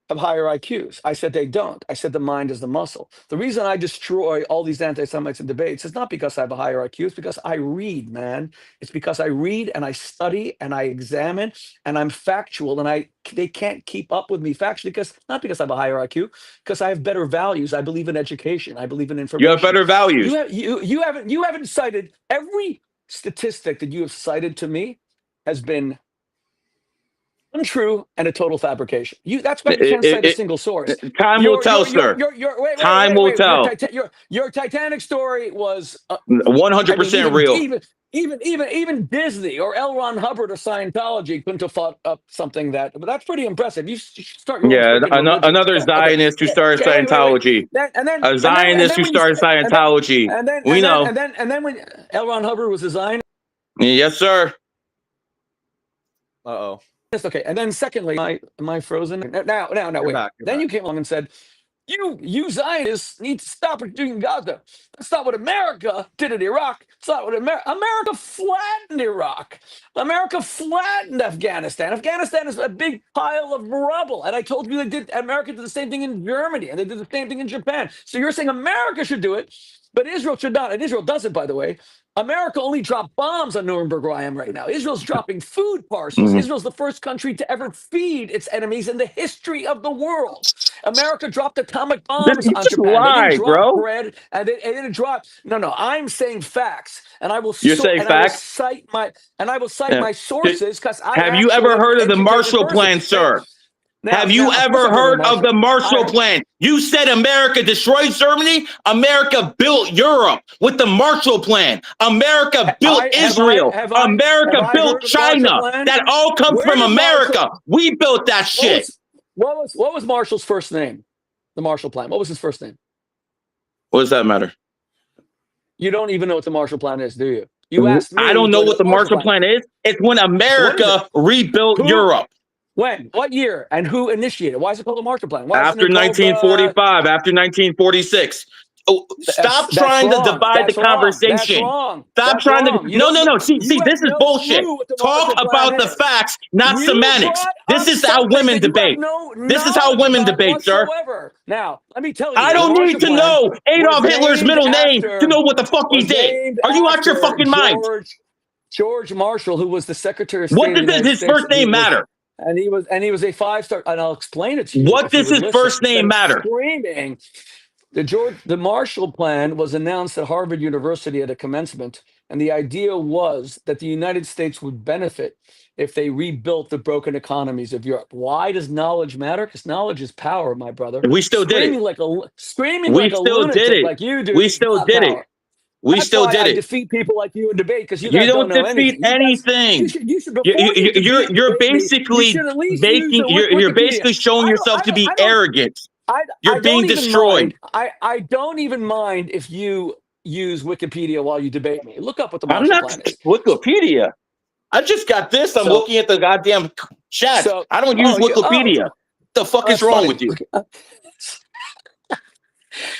Speaker 3: have higher IQs. I said they don't. I said the mind is the muscle. The reason I destroy all these anti-Semites in debates is not because I have a higher IQ. It's because I read, man. It's because I read and I study and I examine and I'm factual, and they can't keep up with me factually because not because I have a higher IQ, because I have better values. I believe in education. I believe in information.
Speaker 2: You have better values.
Speaker 3: You haven't cited every statistic that you have cited to me has been untrue and a total fabrication. That's why you can't cite a single source.
Speaker 2: Time will tell, sir. Time will tell.
Speaker 3: Your Titanic story was
Speaker 2: 100% real.
Speaker 3: Even Disney or L. Ron Hubbard or Scientology couldn't have thought up something but that's pretty impressive. You start your own freaking religion.
Speaker 2: Another Zionist who started Scientology. A Zionist who started Scientology. We know.
Speaker 3: And then when L. Ron Hubbard was a Zionist.
Speaker 2: Yes, sir.
Speaker 1: Uh-oh.
Speaker 3: Yes, okay. And then secondly, am I frozen? Now, wait. Then you came along and said, you Zionists need to stop what you're doing in Gaza. That's not what America did in Iraq. It's not what America flattened Iraq. America flattened Afghanistan. Afghanistan is a big pile of rubble. And I told you America did the same thing in Germany, and they did the same thing in Japan. So you're saying America should do it, but Israel should not. And Israel does it, by the way. America only dropped bombs on Nuremberg, where I am right now. Israel's dropping food parcels.
Speaker 2: Mm-hmm.
Speaker 3: Israel's the first country to ever feed its enemies in the history of the world. America dropped atomic bombs on Japan. They didn't drop bread, and they didn't drop. No. I'm saying facts, and I will.
Speaker 2: You're saying facts.
Speaker 3: I will cite my sources because I
Speaker 2: have you ever heard of the Marshall Plan, sir? Have you ever heard of the Marshall Plan? You said America destroyed Germany. America built Europe with the Marshall Plan. America built Israel. America built China. That all comes from America. We built that shit.
Speaker 3: What was Marshall's first name? The Marshall Plan. What was his first name?
Speaker 2: What does that matter?
Speaker 3: You don't even know what the Marshall Plan is, do you? You asked me.
Speaker 2: I don't know what the Marshall Plan is. It's when America rebuilt Europe.
Speaker 3: When? What year? And who initiated? Why is it called the Marshall Plan?
Speaker 2: After 1945, after 1946. Stop trying to divide the conversation. Stop trying to. No. See, this is bullshit. Talk about the facts, not semantics. This is how women debate. This is how women debate, sir.
Speaker 3: Now, let me tell you.
Speaker 2: I don't need to know Adolf Hitler's middle name to know what the fuck he did. Are you out your fucking mind?
Speaker 3: George Marshall, who was the Secretary of State.
Speaker 2: What does his first name matter?
Speaker 3: And he was a 5-star, and I'll explain it to you.
Speaker 2: What does his first name matter?
Speaker 3: Screaming. The Marshall Plan was announced at Harvard University at a commencement, and the idea was that the United States would benefit if they rebuilt the broken economies of Europe. Why does knowledge matter? Because knowledge is power, my brother.
Speaker 2: We still did it.
Speaker 3: Screaming like a lunatic like you do.
Speaker 2: We still did it. We still did it.
Speaker 3: I defeat people like you in debate because you
Speaker 2: don't defeat anything. You're basically making. You're basically showing yourself to be arrogant. You're being destroyed.
Speaker 3: I don't even mind if you use Wikipedia while you debate me. Look up what the Marshall Plan is.
Speaker 2: Wikipedia. I just got this. I'm looking at the goddamn chat. I don't use Wikipedia. What the fuck is wrong with you?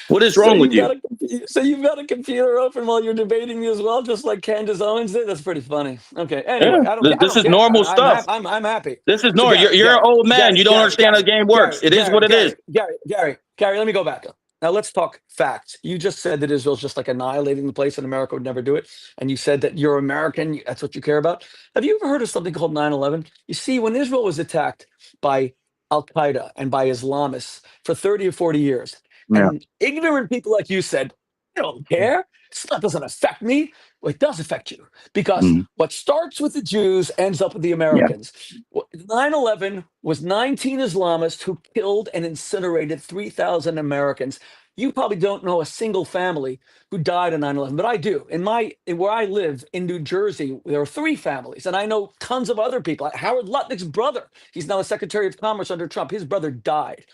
Speaker 2: What is wrong with you?
Speaker 3: So you've got a computer open while you're debating me as well, just like Candace Owens did? That's pretty funny. Okay. Anyway,
Speaker 2: this is normal stuff.
Speaker 3: I'm happy.
Speaker 2: This is normal. You're an old man. You don't understand how the game works. It is what it is.
Speaker 3: Gary, let me go back. Now let's talk facts. You just said that Israel's just like annihilating the place and America would never do it. And you said that you're American. That's what you care about. Have you ever heard of something called 9/11? You see, when Israel was attacked by Al-Qaeda and by Islamists for 30 or 40 years, and ignorant people like you said, I don't care. It doesn't affect me. Well, it does affect you because what starts with the Jews ends up with the Americans. 9/11 was 19 Islamists who killed and incinerated 3,000 Americans. You probably don't know a single family who died in 9/11, but I do. Where I live in New Jersey, there are 3 families, and I know tons of other people. Howard Lutnick's brother, he's now the Secretary of Commerce under Trump. His brother died,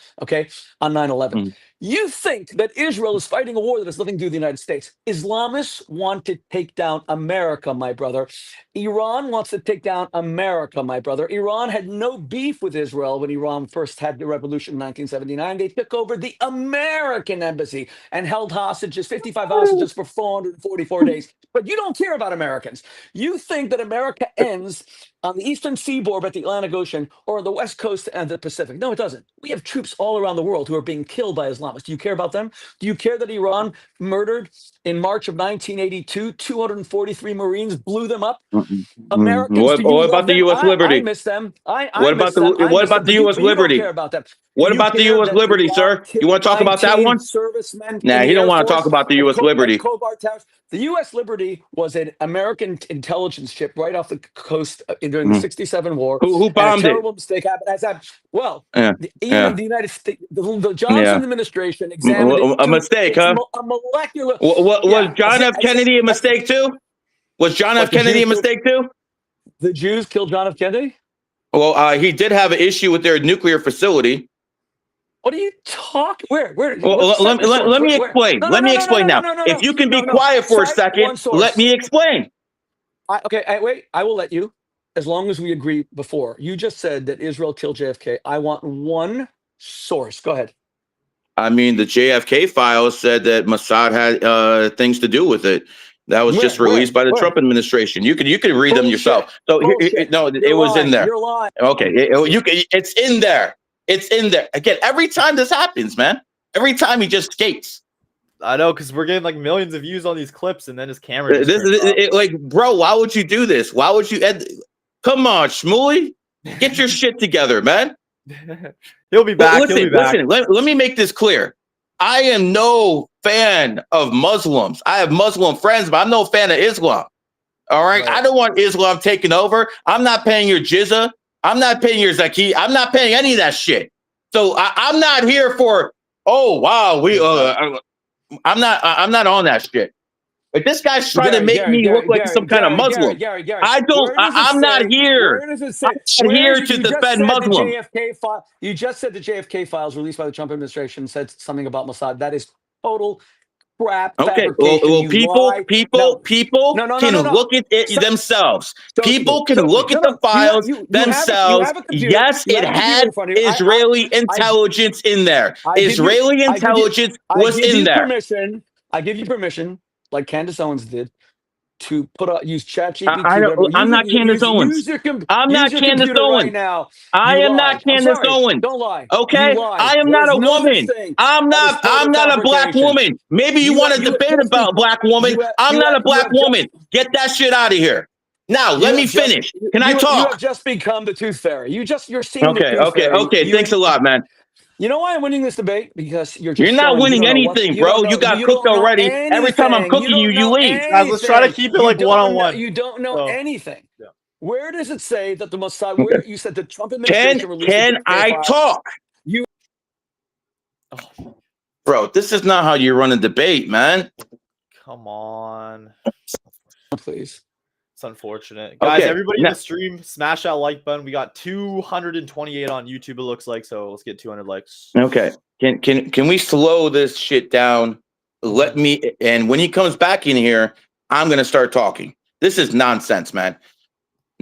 Speaker 3: on 9/11. You think that Israel is fighting a war that has nothing to do with the United States. Islamists want to take down America, my brother. Iran wants to take down America, my brother. Iran had no beef with Israel when Iran first had the revolution in 1979. They took over the American embassy and held hostages, 55 hostages for 444 days. But you don't care about Americans. You think that America ends on the eastern seaboard at the Atlantic Ocean or on the west coast and the Pacific. No, it doesn't. We have troops all around the world who are being killed by Islamists. Do you care about them? Do you care that Iran murdered in March of 1982 243 Marines, blew them up? Americans,
Speaker 2: What,
Speaker 3: do you
Speaker 2: what
Speaker 3: love
Speaker 2: about the
Speaker 3: them?
Speaker 2: U.S.
Speaker 3: I
Speaker 2: Liberty?
Speaker 3: miss them. I
Speaker 2: What
Speaker 3: miss
Speaker 2: about the
Speaker 3: them. I
Speaker 2: what
Speaker 3: miss
Speaker 2: about
Speaker 3: them.
Speaker 2: the U.S.
Speaker 3: But you don't
Speaker 2: Liberty?
Speaker 3: care about them.
Speaker 2: What
Speaker 3: You
Speaker 2: about the
Speaker 3: care
Speaker 2: U.S.
Speaker 3: that
Speaker 2: Liberty,
Speaker 3: Iran
Speaker 2: sir? You
Speaker 3: killed
Speaker 2: want to talk about that
Speaker 3: 19
Speaker 2: one?
Speaker 3: servicemen
Speaker 2: Nah,
Speaker 3: in the
Speaker 2: he don't
Speaker 3: Air
Speaker 2: want to
Speaker 3: Force
Speaker 2: talk about the
Speaker 3: of
Speaker 2: U.S. Liberty.
Speaker 3: Khobar Towers. The U.S. Liberty was an American intelligence ship right off the coast during the
Speaker 2: Mhm.
Speaker 3: '67 war,
Speaker 2: Who
Speaker 3: and a
Speaker 2: bombed it?
Speaker 3: terrible mistake happened. Well,
Speaker 2: Yeah,
Speaker 3: even
Speaker 2: yeah,
Speaker 3: the United States, the
Speaker 2: yeah.
Speaker 3: Johnson administration examined it
Speaker 2: A
Speaker 3: to
Speaker 2: mistake,
Speaker 3: its
Speaker 2: huh?
Speaker 3: a molecular.
Speaker 2: Was
Speaker 3: Yeah,
Speaker 2: John F. Kennedy a mistake too? Was John F.
Speaker 3: What, the
Speaker 2: Kennedy
Speaker 3: Jews
Speaker 2: a
Speaker 3: killed
Speaker 2: mistake too?
Speaker 3: the Jews killed John F. Kennedy?
Speaker 2: Well, he did have an issue with their nuclear facility.
Speaker 3: What are you talking? Where?
Speaker 2: Well,
Speaker 3: What, cite your source.
Speaker 2: let me
Speaker 3: Where?
Speaker 2: explain.
Speaker 3: No, no,
Speaker 2: Let
Speaker 3: no,
Speaker 2: me
Speaker 3: no, no,
Speaker 2: explain
Speaker 3: no, no,
Speaker 2: now.
Speaker 3: no, no,
Speaker 2: If
Speaker 3: no,
Speaker 2: you can be
Speaker 3: no, no.
Speaker 2: quiet for a
Speaker 3: Cite
Speaker 2: second,
Speaker 3: one
Speaker 2: let
Speaker 3: source.
Speaker 2: me explain.
Speaker 3: Okay, wait. I will let you, as long as we agree before. You just said that Israel killed JFK. I want one source. Go ahead.
Speaker 2: I mean, the JFK files said that Mossad had things to do with it. That was just released by the
Speaker 3: Where?
Speaker 2: Trump administration. You can read them
Speaker 3: Bullshit.
Speaker 2: yourself. So
Speaker 3: Bullshit.
Speaker 2: no,
Speaker 3: You're
Speaker 2: it was in
Speaker 3: lying.
Speaker 2: there.
Speaker 3: You're lying.
Speaker 2: Okay, it's in there. It's in there. Again, every time this happens, man. Every time he just skates.
Speaker 1: I know, because we're getting like millions of views on these clips, and then his camera just
Speaker 2: This
Speaker 1: turns off.
Speaker 2: is like, bro. Why would you do this? Why would you? Come on, Shmuley, get your shit together, man.
Speaker 1: He'll be back.
Speaker 2: Listen,
Speaker 1: He'll be back.
Speaker 2: listen. Let me make this clear. I am no fan of Muslims. I have Muslim friends, but I'm no fan of Islam. All right. I don't want Islam taking over. I'm not paying your jizya. I'm not paying your zakah. I'm not paying any of that shit. So I'm not here for. Oh wow, I'm not on that shit. If this guy's trying to make me look like some kind of Muslim, I don't. I'm not here.
Speaker 3: Where does it say?
Speaker 2: I'm here to defend Muslims.
Speaker 3: You just said the JFK files released by the Trump administration said something about Mossad. That is total crap.
Speaker 2: Okay.
Speaker 3: Fabrication.
Speaker 2: Well, people can look at it themselves. People can look at the files themselves. Yes, it had Israeli intelligence in there. Israeli intelligence was in there.
Speaker 3: I give you permission, like Candace Owens did, to use ChatGPT.
Speaker 2: I'm not Candace Owens. I'm not Candace Owens.
Speaker 3: Right now.
Speaker 2: I am not Candace Owens.
Speaker 3: Don't lie.
Speaker 2: Okay, I am not a woman. I'm not a black woman. Maybe you want to debate about black woman. I'm not a black woman. Get that shit out of here. Now let me finish. Can I talk?
Speaker 3: You have just become the tooth fairy. You're seeing the tooth fairy.
Speaker 2: Okay. Thanks a lot, man.
Speaker 3: You know why I'm winning this debate? Because you're
Speaker 2: not winning anything, bro. You got cooked already. Every time I'm cooking you leave.
Speaker 1: Guys, let's try to keep it like one-on-one.
Speaker 3: You don't know anything. Yeah. Where does it say that the Mossad? Where you said the Trump administration released?
Speaker 2: Can I talk? Bro, this is not how you run a debate, man.
Speaker 1: Come on,
Speaker 3: please.
Speaker 1: It's unfortunate, guys. Everybody in the stream, smash that like button. We got 228 on YouTube. It looks like, so let's get 200 likes.
Speaker 2: Okay, can we slow this shit down? Let me. And when he comes back in here, I'm gonna start talking. This is nonsense, man.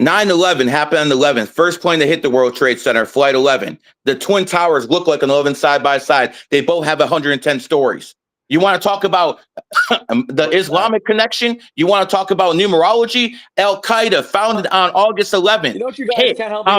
Speaker 2: 9/11 happened on the 11th. First plane to hit the World Trade Center, Flight 11. The Twin Towers look like an 11 side by side. They both have 110 stories. You want to talk about the Islamic connection? You want to talk about numerology? Al-Qaeda, founded on August 11th.
Speaker 3: You know what you guys can't help me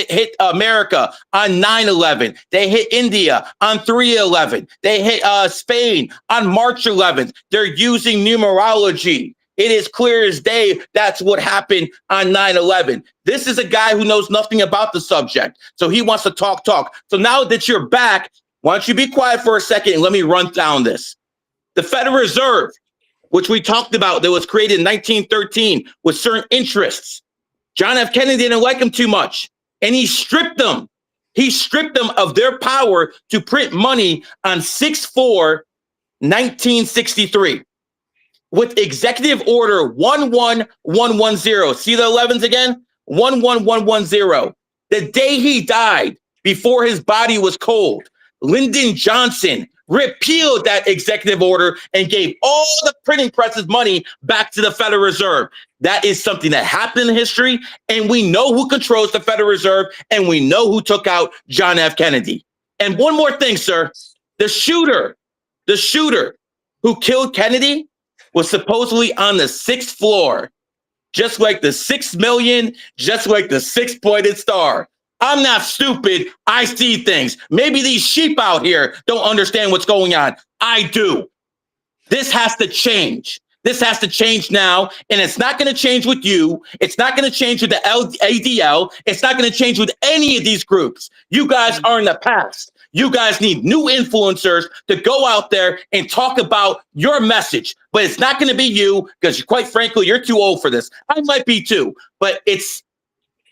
Speaker 2: hit America on 9/11. They hit India on 3/11. They hit Spain on March 11th. They're using numerology. It is clear as day that's what happened on 9/11. This is a guy who knows nothing about the subject. So he wants to talk. So now that you're back, why don't you be quiet for a second and let me run down this. The Federal Reserve, which we talked about, that was created in 1913 with certain interests. John F. Kennedy didn't like them too much, and he stripped them. He stripped them of their power to print money on 6/4/1963 with Executive Order 11110. See the 11s again? 11110. The day he died, before his body was cold, Lyndon Johnson repealed that executive order and gave all the printing presses money back to the Federal Reserve. That is something that happened in history, and we know who controls the Federal Reserve, and we know who took out John F. Kennedy. And one more thing, sir. The shooter who killed Kennedy was supposedly on the 6th floor, just like the 6 million, just like the 6-pointed star. I'm not stupid. I see things. Maybe these sheep out here don't understand what's going on. I do. This has to change. This has to change now, and it's not going to change with you. It's not going to change with the ADL. It's not going to change with any of these groups. You guys are in the past. You guys need new influencers to go out there and talk about your message. But it's not going to be you, because quite frankly, you're too old for this. I might be too, but it's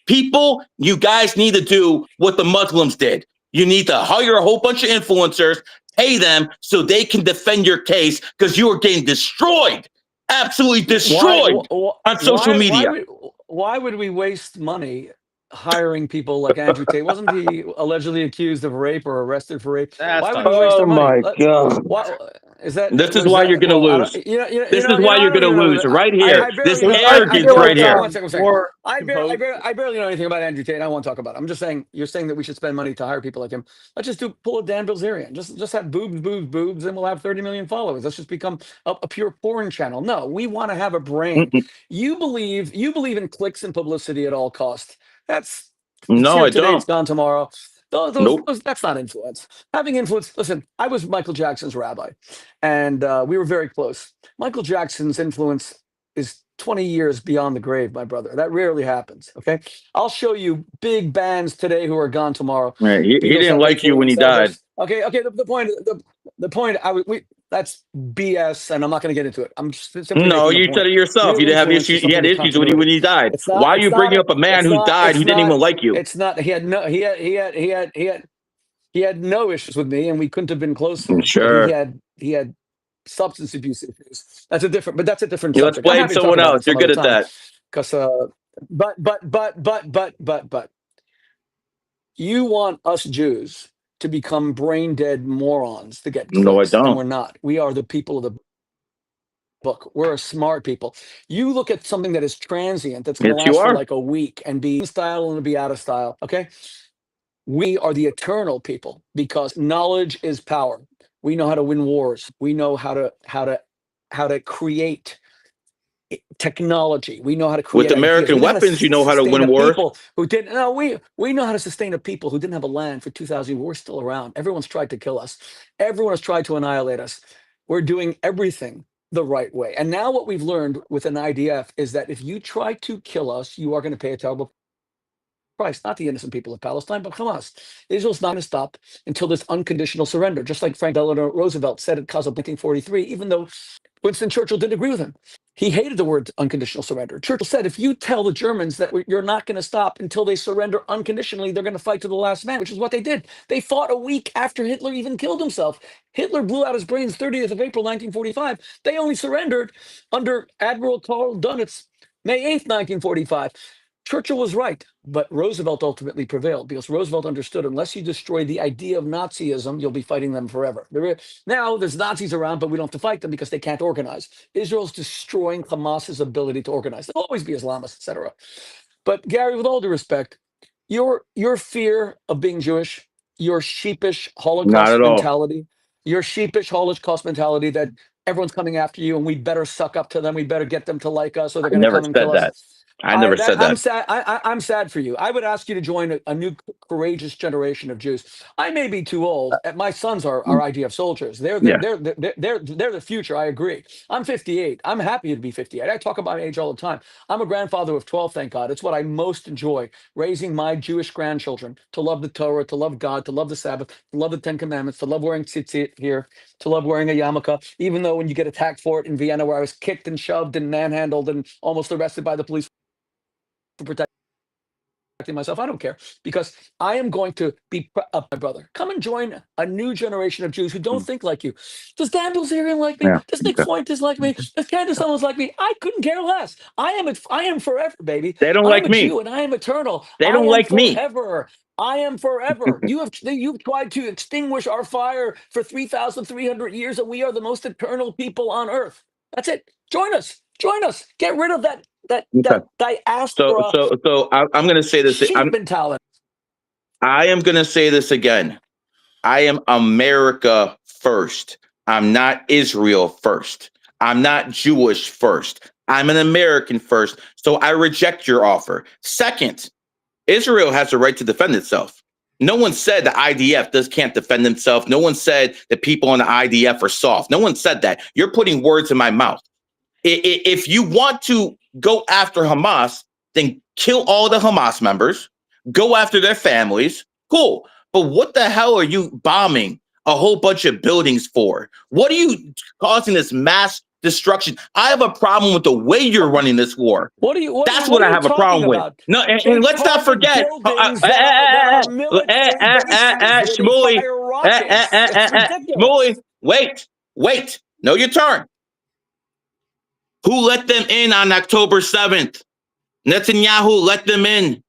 Speaker 2: people. You guys need to do what the Muslims did. You need to hire a whole bunch of influencers, pay them so they can defend your case, because you are getting destroyed. Absolutely destroyed on social media.
Speaker 3: Why would we waste money hiring people like Andrew Tate? Wasn't he allegedly accused of rape or arrested for rape? Why would we waste our money?
Speaker 2: Oh my God.
Speaker 3: Why, is that,
Speaker 2: this is why you're going to lose. This is why you're going to lose right here. This arrogance right here.
Speaker 3: One second. I barely know anything about Andrew Tate. I won't talk about it. I'm just saying, you're saying that we should spend money to hire people like him. Let's just pull a Dan Bilzerian. Just have boobs, and we'll have 30 million followers. Let's just become a pure porn channel. No, we want to have a brain. You believe in clicks and publicity at all costs. That's
Speaker 2: no, I
Speaker 3: today,
Speaker 2: don't.
Speaker 3: It's gone tomorrow.
Speaker 2: Nope.
Speaker 3: That's not influence. Having influence. Listen, I was Michael Jackson's rabbi, and we were very close. Michael Jackson's influence is 20 years beyond the grave, my brother. That rarely happens. Okay, I'll show you big bands today who are gone tomorrow.
Speaker 2: Right. He didn't like you when he died.
Speaker 3: Okay. The point. That's BS, and I'm not going to get into it. I'm just simply
Speaker 2: no. You said it yourself. You didn't have issues. You had issues when he died. Why are you bringing up a man who died who didn't even like you?
Speaker 3: It's not. He had no issues with me, and we couldn't have been closer.
Speaker 2: Sure.
Speaker 3: He had substance abuse issues. That's a different subject.
Speaker 2: Let's blame someone else. You're good at that.
Speaker 3: Because but you want us Jews to become brain dead morons to get clicks.
Speaker 2: No, I don't.
Speaker 3: And we're not. We are the people of the book. We're a smart people. You look at something that is transient, that's going to last for like a week and be in style and be out of style. Okay. We are the eternal people, because knowledge is power. We know how to win wars. We know how to create technology. We know how to create
Speaker 2: with American weapons. You know how to win wars.
Speaker 3: Who didn't? No, we know how to sustain a people who didn't have a land for 2,000 years. We're still around. Everyone's tried to kill us. Everyone has tried to annihilate us. We're doing everything the right way. And now what we've learned with an IDF is that if you try to kill us, you are going to pay a terrible price. Not the innocent people of Palestine, but Hamas. Israel's not going to stop until this unconditional surrender, just like Franklin Delano Roosevelt said at Casablanca 1943, even though Winston Churchill didn't agree with him. He hated the word unconditional surrender. Churchill said, if you tell the Germans that you're not going to stop until they surrender unconditionally, they're going to fight to the last man, which is what they did. They fought a week after Hitler even killed himself. Hitler blew out his brains 30th of April, 1945. They only surrendered under Admiral Karl Dönitz, May 8th, 1945. Churchill was right, but Roosevelt ultimately prevailed, because Roosevelt understood unless you destroy the idea of Nazism, you'll be fighting them forever. Now there's Nazis around, but we don't have to fight them because they can't organize. Israel's destroying Hamas's ability to organize. They'll always be Islamists, etc. But Gary, with all due respect, your fear of being Jewish, your sheepish Holocaust mentality, that everyone's coming after you and we better suck up to them, we better get them to like us, or they're going to come and kill us.
Speaker 2: I never said that.
Speaker 3: I'm sad for you. I would ask you to join a new courageous generation of Jews. I may be too old. My sons are IDF soldiers. They're the future. I agree. I'm 58. I'm happy to be 58. I talk about age all the time. I'm a grandfather of 12, thank God. It's what I most enjoy, raising my Jewish grandchildren to love the Torah, to love God, to love the Sabbath, to love the Ten Commandments, to love wearing tzitzit here, to love wearing a yarmulke, even though when you get attacked for it in Vienna, where I was kicked and shoved and manhandled and almost arrested by the police for protecting myself, I don't care, because I am going to be my brother. Come and join a new generation of Jews who don't think like you. Does Dan Bilzerian like me? Does Nick Fuentes like me? Does Candace Owens like me? I couldn't care less. I am forever, baby.
Speaker 2: They don't like me.
Speaker 3: Jew and I am eternal.
Speaker 2: They don't like me.
Speaker 3: I am forever. You've tried to extinguish our fire for 3,300 years, and we are the most eternal people on earth. That's it. Join us. Get rid of that diaspora.
Speaker 2: So I'm going to say this.
Speaker 3: Mentality.
Speaker 2: I am going to say this again. I am America first. I'm not Israel first. I'm not Jewish first. I'm an American first. So I reject your offer. Second, Israel has the right to defend itself. No one said the IDF can't defend themselves. No one said that people on the IDF are soft. No one said that. You're putting words in my mouth. If you want to go after Hamas, then kill all the Hamas members, go after their families. Cool. But what the hell are you bombing a whole bunch of buildings for? What are you causing this mass destruction? I have a problem with the way you're running this war. That's what I have a problem with. No, and let's not forget, Shmuley, Shmuley, wait, know your turn. Who let them in on October 7th? Netanyahu let them in.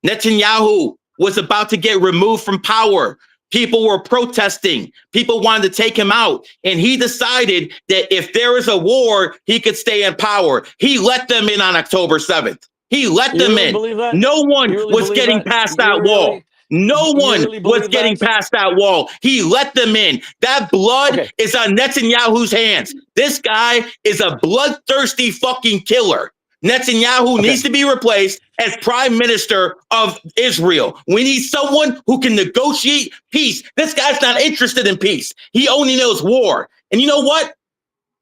Speaker 2: Netanyahu was about to get removed from power. People were protesting. People wanted to take him out. And he decided that if there is a war, he could stay in power. He let them in on October 7th. He let them in. No one was getting past that wall. No one was getting past that wall. He let them in. That blood is on Netanyahu's hands. This guy is a bloodthirsty fucking killer. Netanyahu needs to be replaced as prime minister of Israel. We need someone who can negotiate peace. This guy's not interested in peace. He only knows war. And you know what?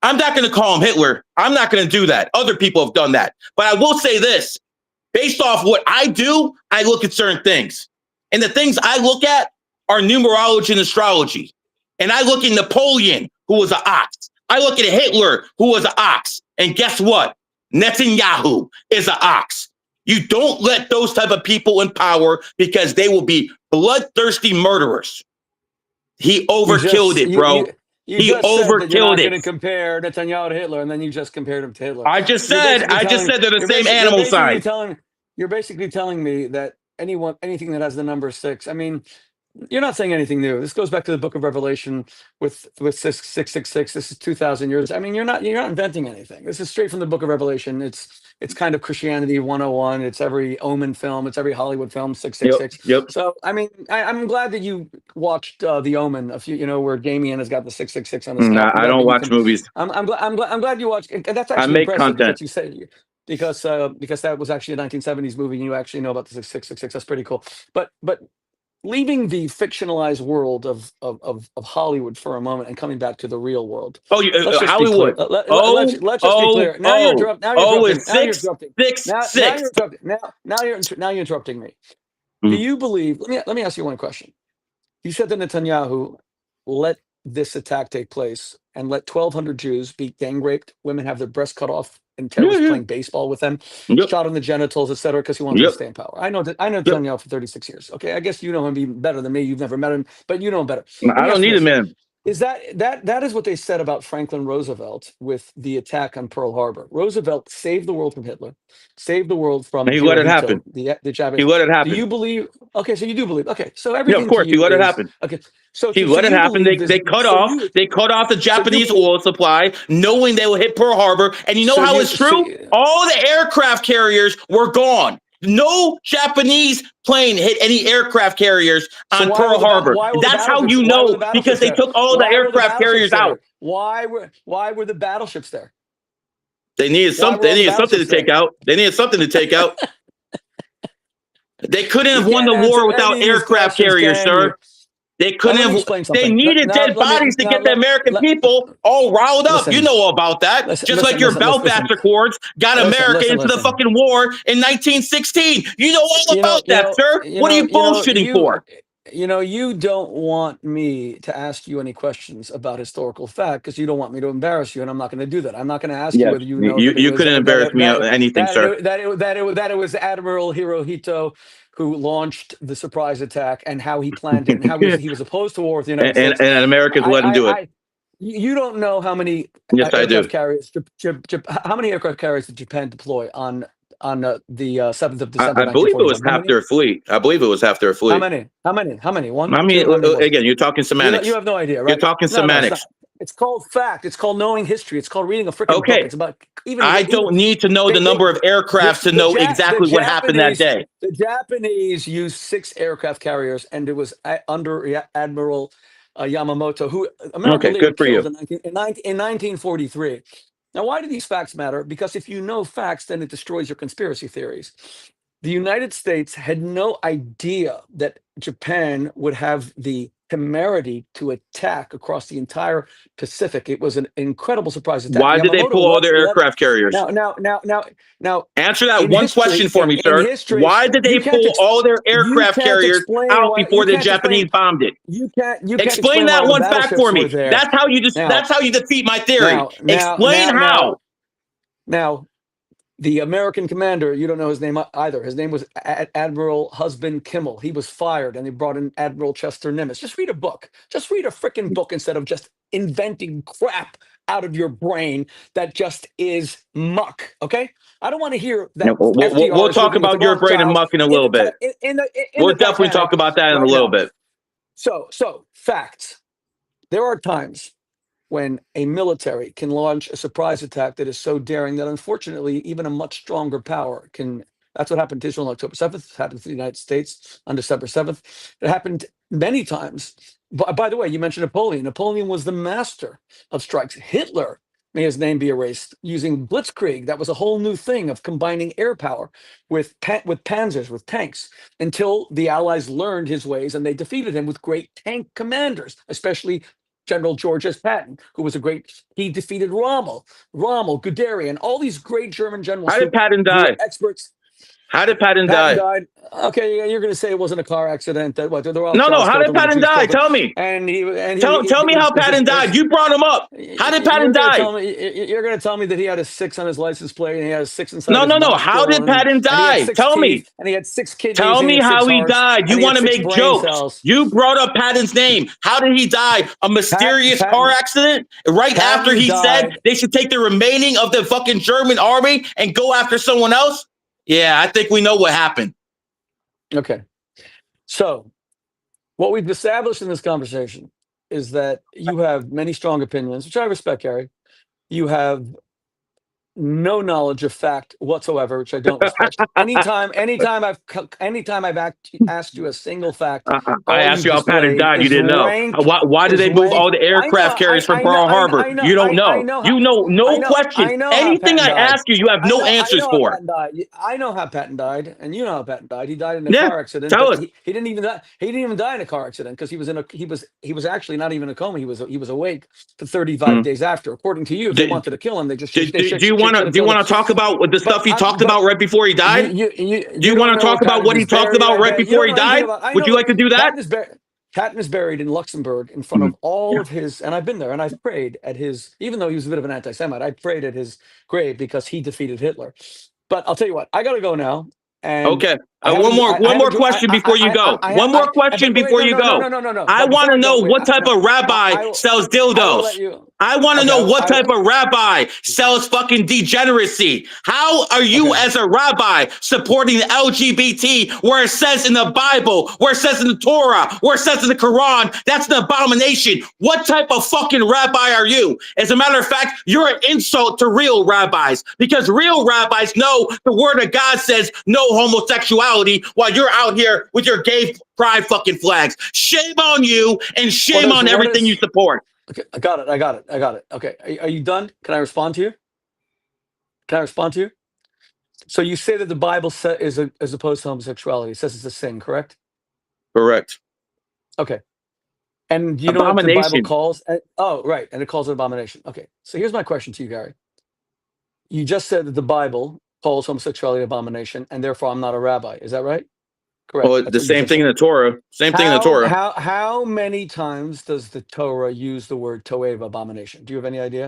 Speaker 2: I'm not going to call him Hitler. I'm not going to do that. Other people have done that. But I will say this. Based off what I do, I look at certain things. And the things I look at are numerology and astrology. And I look at Napoleon, who was an ox. I look at Hitler, who was an ox. And guess what? Netanyahu is an ox. You don't let those type of people in power because they will be bloodthirsty murderers. He overkilled it, bro. He overkilled it. You're not going to
Speaker 3: compare Netanyahu to Hitler, and then you just compared him to Hitler.
Speaker 2: I just said they're the same animal sign.
Speaker 3: You're basically telling me that anything that has the number 6. I mean, you're not saying anything new. This goes back to the Book of Revelation with 666. This is 2,000 years. I mean, you're not inventing anything. This is straight from the Book of Revelation. It's kind of Christianity 101. It's every Omen film. It's every Hollywood film. 666.
Speaker 2: Yep.
Speaker 3: So I mean, I'm glad that you watched The Omen. Where Damien has got the 666 on his.
Speaker 2: Nah, I don't watch movies.
Speaker 3: I'm glad you watched. And that's actually
Speaker 2: I make content.
Speaker 3: You say. Because that was actually a 1970s movie, and you actually know about the 666. That's pretty cool. But leaving the fictionalized world of Hollywood for a moment and coming back to the real world.
Speaker 2: Oh, Hollywood.
Speaker 3: Let's just be clear. Now you're interrupting. Now you're interrupting me. Do you believe? Let me ask you one question. You said that Netanyahu let this attack take place and let 1,200 Jews be gang raped, women have their breasts cut off, and terrorists playing baseball with them, shot in the genitals, etc., because he wanted to stay in power. I know Netanyahu for 36 years. Okay, I guess you know him even better than me. You've never met him, but you know him better.
Speaker 2: I don't need him, man.
Speaker 3: Is that is what they said about Franklin Roosevelt with the attack on Pearl Harbor? Roosevelt saved the world from Hitler, saved the world from.
Speaker 2: He let it happen.
Speaker 3: The Japanese.
Speaker 2: He let it happen.
Speaker 3: Do you believe? Okay, so you do believe. Okay, so everything.
Speaker 2: Yeah, of course, he let it happen.
Speaker 3: Okay, so
Speaker 2: he let it happen. They cut off the Japanese oil supply, knowing they would hit Pearl Harbor. And you know how it's true? All the aircraft carriers were gone. No Japanese plane hit any aircraft carriers on Pearl Harbor. That's how you know, because they took all the aircraft carriers out.
Speaker 3: Why were the battleships there?
Speaker 2: They needed something. They needed something to take out. They needed something to take out. They couldn't have won the war without aircraft carriers, sir. They couldn't have. They needed dead bodies to get the American people all riled up. You know about that. Just like your Belfast Accords got America into the fucking war in 1916. You know all about that, sir. What are you bullshitting for?
Speaker 3: You don't want me to ask you any questions about historical fact because you don't want me to embarrass you, and I'm not going to do that. I'm not going to ask you whether you know.
Speaker 2: You couldn't embarrass me on anything, sir.
Speaker 3: That it was Admiral Hirohito who launched the surprise attack and how he planned it and how he was opposed to war with the United States.
Speaker 2: And Americans let him do it.
Speaker 3: You don't know how many
Speaker 2: aircraft
Speaker 3: carriers. How many aircraft carriers did Japan deploy on the 7th of December?
Speaker 2: I believe it was half their fleet. How many? One?
Speaker 3: I
Speaker 2: mean, again, you're talking semantics.
Speaker 3: You have no idea, right?
Speaker 2: You're talking semantics.
Speaker 3: It's called fact. It's called knowing history. It's called reading a freaking book. It's about
Speaker 2: I don't need to know the number of aircrafts to know exactly what happened that day.
Speaker 3: The Japanese used 6 aircraft carriers, and it was under Admiral Yamamoto, who America later killed in 1943. Now, why do these facts matter? Because if you know facts, then it destroys your conspiracy theories. The United States had no idea that Japan would have the temerity to attack across the entire Pacific. It was an incredible surprise attack.
Speaker 2: Why did they pull all their aircraft carriers?
Speaker 3: Now,
Speaker 2: answer that one question for me, sir. Why did they pull all their aircraft carriers out before the Japanese bombed it?
Speaker 3: You can't
Speaker 2: explain that one fact for me. That's how you that's how you defeat my theory. Explain how.
Speaker 3: Now, the American commander, you don't know his name either. His name was Admiral Husband Kimmel. He was fired, and they brought in Admiral Chester Nimitz. Just read a book. Just read a freaking book instead of just inventing crap out of your brain that just is muck. Okay, I don't want to hear that.
Speaker 2: We'll talk about your brain and muck in a little bit. We'll definitely talk about that in a little bit.
Speaker 3: So facts. There are times when a military can launch a surprise attack that is so daring that unfortunately even a much stronger power can. That's what happened to Israel on October 7th. It happened to the United States on December 7th. It happened many times. By the way, you mentioned Napoleon. Napoleon was the master of strikes. Hitler, may his name be erased, using blitzkrieg. That was a whole new thing of combining air power with panzers, with tanks, until the Allies learned his ways and they defeated him with great tank commanders, especially General George S. Patton, who was he defeated Rommel, Guderian, all these great German generals.
Speaker 2: How did Patton die?
Speaker 3: Experts.
Speaker 2: How did Patton die?
Speaker 3: Died. Okay, you're going to say it wasn't a car accident. That what?
Speaker 2: No. How did Patton die? Tell me. Tell me how Patton died. You brought him up. How did Patton die?
Speaker 3: You're going to tell me that he had a 6 on his license plate and he had a 6 inside.
Speaker 2: No. How did Patton die? Tell me.
Speaker 3: And he had 6 kidneys.
Speaker 2: Tell me how he died. You want to make jokes. You brought up Patton's name. How did he die? A mysterious car accident? Right after he said they should take the remaining of the fucking German army and go after someone else? Yeah, I think we know what happened.
Speaker 3: Okay. So what we've established in this conversation is that you have many strong opinions, which I respect, Gary. You have no knowledge of fact whatsoever, which I don't respect. Anytime I've asked you a single fact,
Speaker 2: I asked you how Patton died. You didn't know. Why did they move all the aircraft carriers from Pearl Harbor? You don't know. You know no question. Anything I ask you, you have no answers for.
Speaker 3: I know how Patton died, and you know how Patton died. He died in a car accident.
Speaker 2: Tell us.
Speaker 3: He didn't even die. He didn't even die in a car accident because he was actually not even in a coma. He was awake for 35 days after. According to you, if they wanted to kill him, they just
Speaker 2: do you want to talk about the stuff he talked about right before he died? Do you want to talk about what he talked about right before he died? Would you like to do that?
Speaker 3: Patton is buried in Luxembourg in front of all of his, and I've been there and I've prayed at his, even though he was a bit of an anti-Semite, I prayed at his grave because he defeated Hitler. But I'll tell you what, I got to go now. And
Speaker 2: okay. One more question before you go. One more question before you go.
Speaker 3: No.
Speaker 2: I want to know what type of rabbi sells dildos. I want to know what type of rabbi sells fucking degeneracy. How are you as a rabbi supporting the LGBT where it says in the Bible, where it says in the Torah, where it says in the Quran, that's an abomination. What type of fucking rabbi are you? As a matter of fact, you're an insult to real rabbis because real rabbis know the word of God says no homosexuality while you're out here with your gay pride fucking flags. Shame on you and shame on everything you support.
Speaker 3: Okay, I got it. Okay, are you done? Can I respond to you? So you say that the Bible is as opposed to homosexuality. It says it's a sin, correct?
Speaker 2: Correct.
Speaker 3: Okay. And you know what the Bible calls? Oh, right. And it calls it abomination. Okay. So here's my question to you, Gary. You just said that the Bible calls homosexuality abomination, and therefore I'm not a rabbi. Is that right? Correct.
Speaker 2: Well, the same thing in the Torah. Same thing in the Torah.
Speaker 3: How many times does the Torah use the word toeva, abomination? Do you have any idea?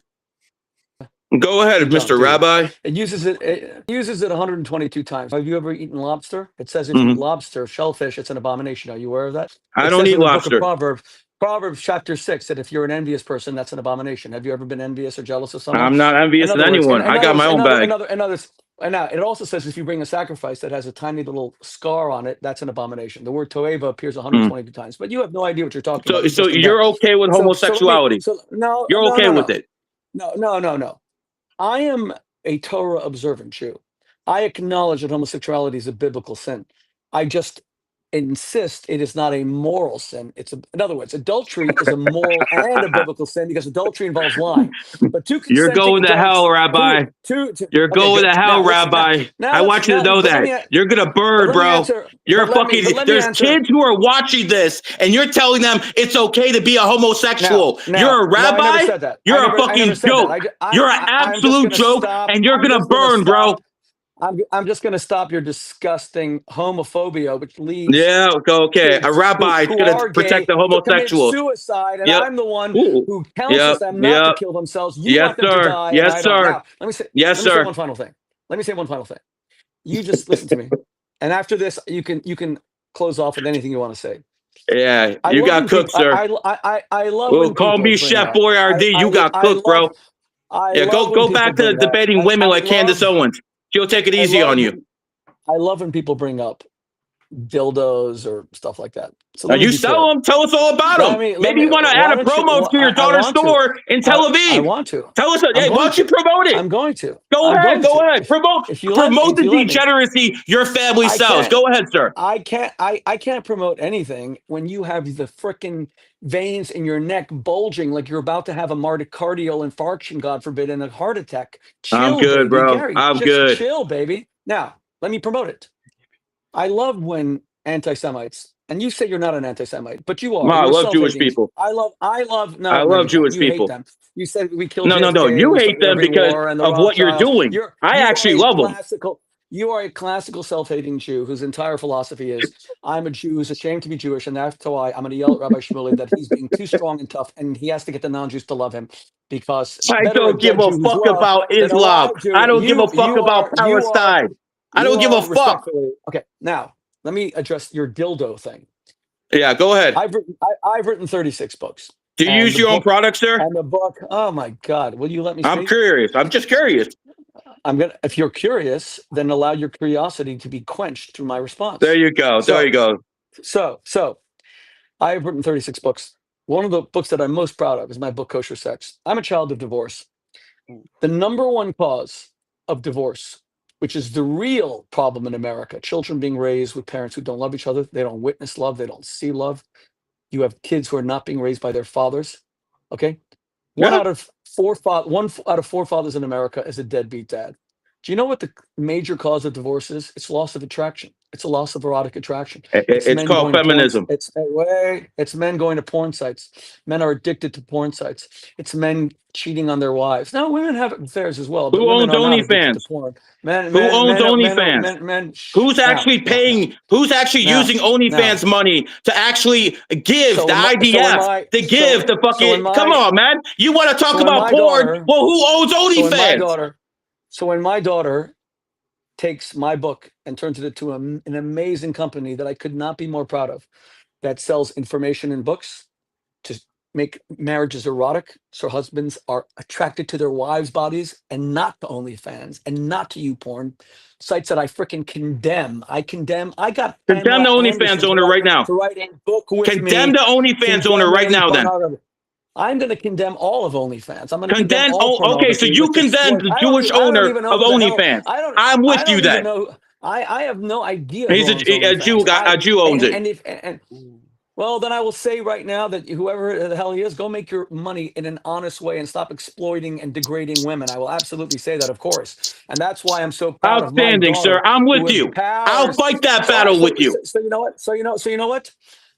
Speaker 2: Go ahead, Mr. Rabbi.
Speaker 3: It uses it 122 times. Have you ever eaten lobster? It says if you eat lobster, shellfish, it's an abomination. Are you aware of that?
Speaker 2: I don't eat lobster.
Speaker 3: Proverbs chapter 6 that if you're an envious person, that's an abomination. Have you ever been envious or jealous of someone?
Speaker 2: I'm not envious of anyone. I got my own bag.
Speaker 3: And now it also says if you bring a sacrifice that has a tiny little scar on it, that's an abomination. The word toeva appears 122 times, but you have no idea what you're talking about.
Speaker 2: So you're okay with homosexuality?
Speaker 3: No,
Speaker 2: you're okay with it?
Speaker 3: No. I am a Torah observant Jew. I acknowledge that homosexuality is a biblical sin. I just insist it is not a moral sin. In other words, adultery is a moral and a biblical sin because adultery involves lying. But two
Speaker 2: You're
Speaker 3: consenting
Speaker 2: going to
Speaker 3: adults,
Speaker 2: hell, Rabbi. You're
Speaker 3: okay,
Speaker 2: going
Speaker 3: good.
Speaker 2: to hell,
Speaker 3: Now, listen,
Speaker 2: Rabbi.
Speaker 3: now
Speaker 2: I
Speaker 3: let's-
Speaker 2: want you to
Speaker 3: now-
Speaker 2: know
Speaker 3: but let
Speaker 2: that.
Speaker 3: me-
Speaker 2: You're going to
Speaker 3: but
Speaker 2: burn,
Speaker 3: let me
Speaker 2: bro.
Speaker 3: answer-
Speaker 2: You're
Speaker 3: but let me-
Speaker 2: fucking,
Speaker 3: but let me
Speaker 2: there's
Speaker 3: answer-
Speaker 2: kids who are watching this and you're telling them it's okay to be a homosexual. You're a
Speaker 3: No, I
Speaker 2: rabbi.
Speaker 3: never said that.
Speaker 2: You're
Speaker 3: I
Speaker 2: a
Speaker 3: never
Speaker 2: fucking
Speaker 3: said
Speaker 2: joke.
Speaker 3: that.
Speaker 2: You're an
Speaker 3: I'm just
Speaker 2: absolute
Speaker 3: gonna
Speaker 2: joke
Speaker 3: stop.
Speaker 2: and you're
Speaker 3: I'm
Speaker 2: going to
Speaker 3: just gonna
Speaker 2: burn, bro.
Speaker 3: stop. I'm just going to stop your disgusting homophobia, which leads
Speaker 2: Yeah, okay. A
Speaker 3: kids
Speaker 2: rabbi is
Speaker 3: who
Speaker 2: going
Speaker 3: are
Speaker 2: to protect
Speaker 3: gay
Speaker 2: the
Speaker 3: to commit
Speaker 2: homosexuals.
Speaker 3: suicide, and
Speaker 2: Yep.
Speaker 3: I'm the one
Speaker 2: Ooh.
Speaker 3: who counsels them not to kill themselves. You
Speaker 2: Yes,
Speaker 3: want them to
Speaker 2: sir.
Speaker 3: die, and
Speaker 2: Yes,
Speaker 3: I don't.
Speaker 2: sir.
Speaker 3: Now, let me say
Speaker 2: Sir.
Speaker 3: one final thing. You just listen to me, and after this, you can close off with anything you want to say.
Speaker 2: Yeah,
Speaker 3: I
Speaker 2: you
Speaker 3: love
Speaker 2: got
Speaker 3: when
Speaker 2: cooked,
Speaker 3: people-
Speaker 2: sir.
Speaker 3: I love
Speaker 2: Well,
Speaker 3: when
Speaker 2: call
Speaker 3: people
Speaker 2: me
Speaker 3: bring
Speaker 2: Chef
Speaker 3: up-
Speaker 2: Boyardee. You got cooked, bro. Yeah,
Speaker 3: love when
Speaker 2: go
Speaker 3: people
Speaker 2: back to
Speaker 3: bring up-
Speaker 2: debating women like Candace Owens. She'll take it easy on you.
Speaker 3: I love when people bring up dildos or stuff like that. So
Speaker 2: Now
Speaker 3: let me
Speaker 2: you
Speaker 3: be
Speaker 2: sell
Speaker 3: clear.
Speaker 2: them. Tell us all about them. Maybe you want to
Speaker 3: why
Speaker 2: add a
Speaker 3: don't you-
Speaker 2: promo to your
Speaker 3: I
Speaker 2: daughter's
Speaker 3: want to.
Speaker 2: store in Tel Aviv.
Speaker 3: I want to.
Speaker 2: Tell us.
Speaker 3: I'm
Speaker 2: Hey, why
Speaker 3: going
Speaker 2: don't you
Speaker 3: to.
Speaker 2: promote it?
Speaker 3: I'm going to.
Speaker 2: Go
Speaker 3: I'm
Speaker 2: ahead.
Speaker 3: going
Speaker 2: Go
Speaker 3: to.
Speaker 2: ahead. Promote
Speaker 3: If you let me-
Speaker 2: the
Speaker 3: if you let me.
Speaker 2: degeneracy your family
Speaker 3: I
Speaker 2: sells.
Speaker 3: can't-
Speaker 2: Go ahead, sir.
Speaker 3: I can't promote anything when you have the frickin' veins in your neck bulging like you're about to have a myocardial infarction, God forbid, and a heart attack.
Speaker 2: I'm
Speaker 3: Chill,
Speaker 2: good,
Speaker 3: baby.
Speaker 2: bro.
Speaker 3: Gary,
Speaker 2: I'm
Speaker 3: just
Speaker 2: good.
Speaker 3: chill, baby. Now, let me promote it. I love when anti-Semites, and you say you're not an anti-Semite, but you are.
Speaker 2: Wow, I
Speaker 3: You're
Speaker 2: love Jewish
Speaker 3: self-hating.
Speaker 2: people.
Speaker 3: I love. No,
Speaker 2: I
Speaker 3: no,
Speaker 2: love
Speaker 3: you don't.
Speaker 2: Jewish
Speaker 3: You
Speaker 2: people.
Speaker 3: hate them. You said we killed
Speaker 2: No.
Speaker 3: JFK,
Speaker 2: You
Speaker 3: we
Speaker 2: hate
Speaker 3: started
Speaker 2: them
Speaker 3: every
Speaker 2: because
Speaker 3: war, and the
Speaker 2: of what you're
Speaker 3: Rothschilds.
Speaker 2: doing. I actually love them.
Speaker 3: You are a classical self-hating Jew whose entire philosophy is, I'm a Jew who's ashamed to be Jewish, and that's why I'm going to yell at Rabbi Shmuley that he's being too strong and tough, and he has to get the non-Jews to love him because
Speaker 2: I
Speaker 3: better
Speaker 2: don't give a
Speaker 3: Jew who's
Speaker 2: fuck
Speaker 3: loved
Speaker 2: about
Speaker 3: than a
Speaker 2: Islam.
Speaker 3: live Jew.
Speaker 2: I don't give a fuck about Palestine. I don't give a fuck.
Speaker 3: Respectfully. Okay, now let me address your dildo thing.
Speaker 2: Yeah, go ahead.
Speaker 3: I've written 36 books.
Speaker 2: Do you use your own product, sir?
Speaker 3: And the book. Oh my God! Will you let me speak?
Speaker 2: I'm curious. I'm just curious.
Speaker 3: If you're curious, then allow your curiosity to be quenched through my response.
Speaker 2: There you go. There you go.
Speaker 3: So I've written 36 books. One of the books that I'm most proud of is my book, Kosher Sex. I'm a child of divorce. The number one cause of divorce, which is the real problem in America, children being raised with parents who don't love each other. They don't witness love. They don't see love. You have kids who are not being raised by their fathers. Okay. One out of four fathers in America is a deadbeat dad. Do you know what the major cause of divorce is? It's loss of attraction. It's a loss of erotic attraction.
Speaker 2: It's called feminism.
Speaker 3: It's men going to porn sites. Men are addicted to porn sites. It's men cheating on their wives. Now, women have affairs as well. But
Speaker 2: Who
Speaker 3: women
Speaker 2: owns
Speaker 3: are not addicted to
Speaker 2: OnlyFans?
Speaker 3: porn.
Speaker 2: Who owns OnlyFans? Who's actually paying? Who's actually using OnlyFans money to actually give the IDF? To give the fucking. Come on, man. You want to talk about porn? Well, who owns OnlyFans?
Speaker 3: So when my daughter takes my book and turns it into an amazing company that I could not be more proud of, that sells information and books to make marriages erotic, so husbands are attracted to their wives' bodies and not to OnlyFans and not to YouPorn, sites that I freaking condemn. I got
Speaker 2: condemn the OnlyFans owner right now.
Speaker 3: To write a book with me.
Speaker 2: Condemn the OnlyFans owner right now. Then
Speaker 3: I'm going to condemn all of OnlyFans. I'm going to
Speaker 2: condemn. Okay, so you condemn the Jewish owner of OnlyFans. I'm with you then.
Speaker 3: I have no idea.
Speaker 2: He's a Jew owns it.
Speaker 3: Well, then I will say right now that whoever the hell he is, go make your money in an honest way and stop exploiting and degrading women. I will absolutely say that, of course. And that's why I'm so proud of my daughter,
Speaker 2: sir. I'm with you. I'll fight that battle with you.
Speaker 3: So you know what?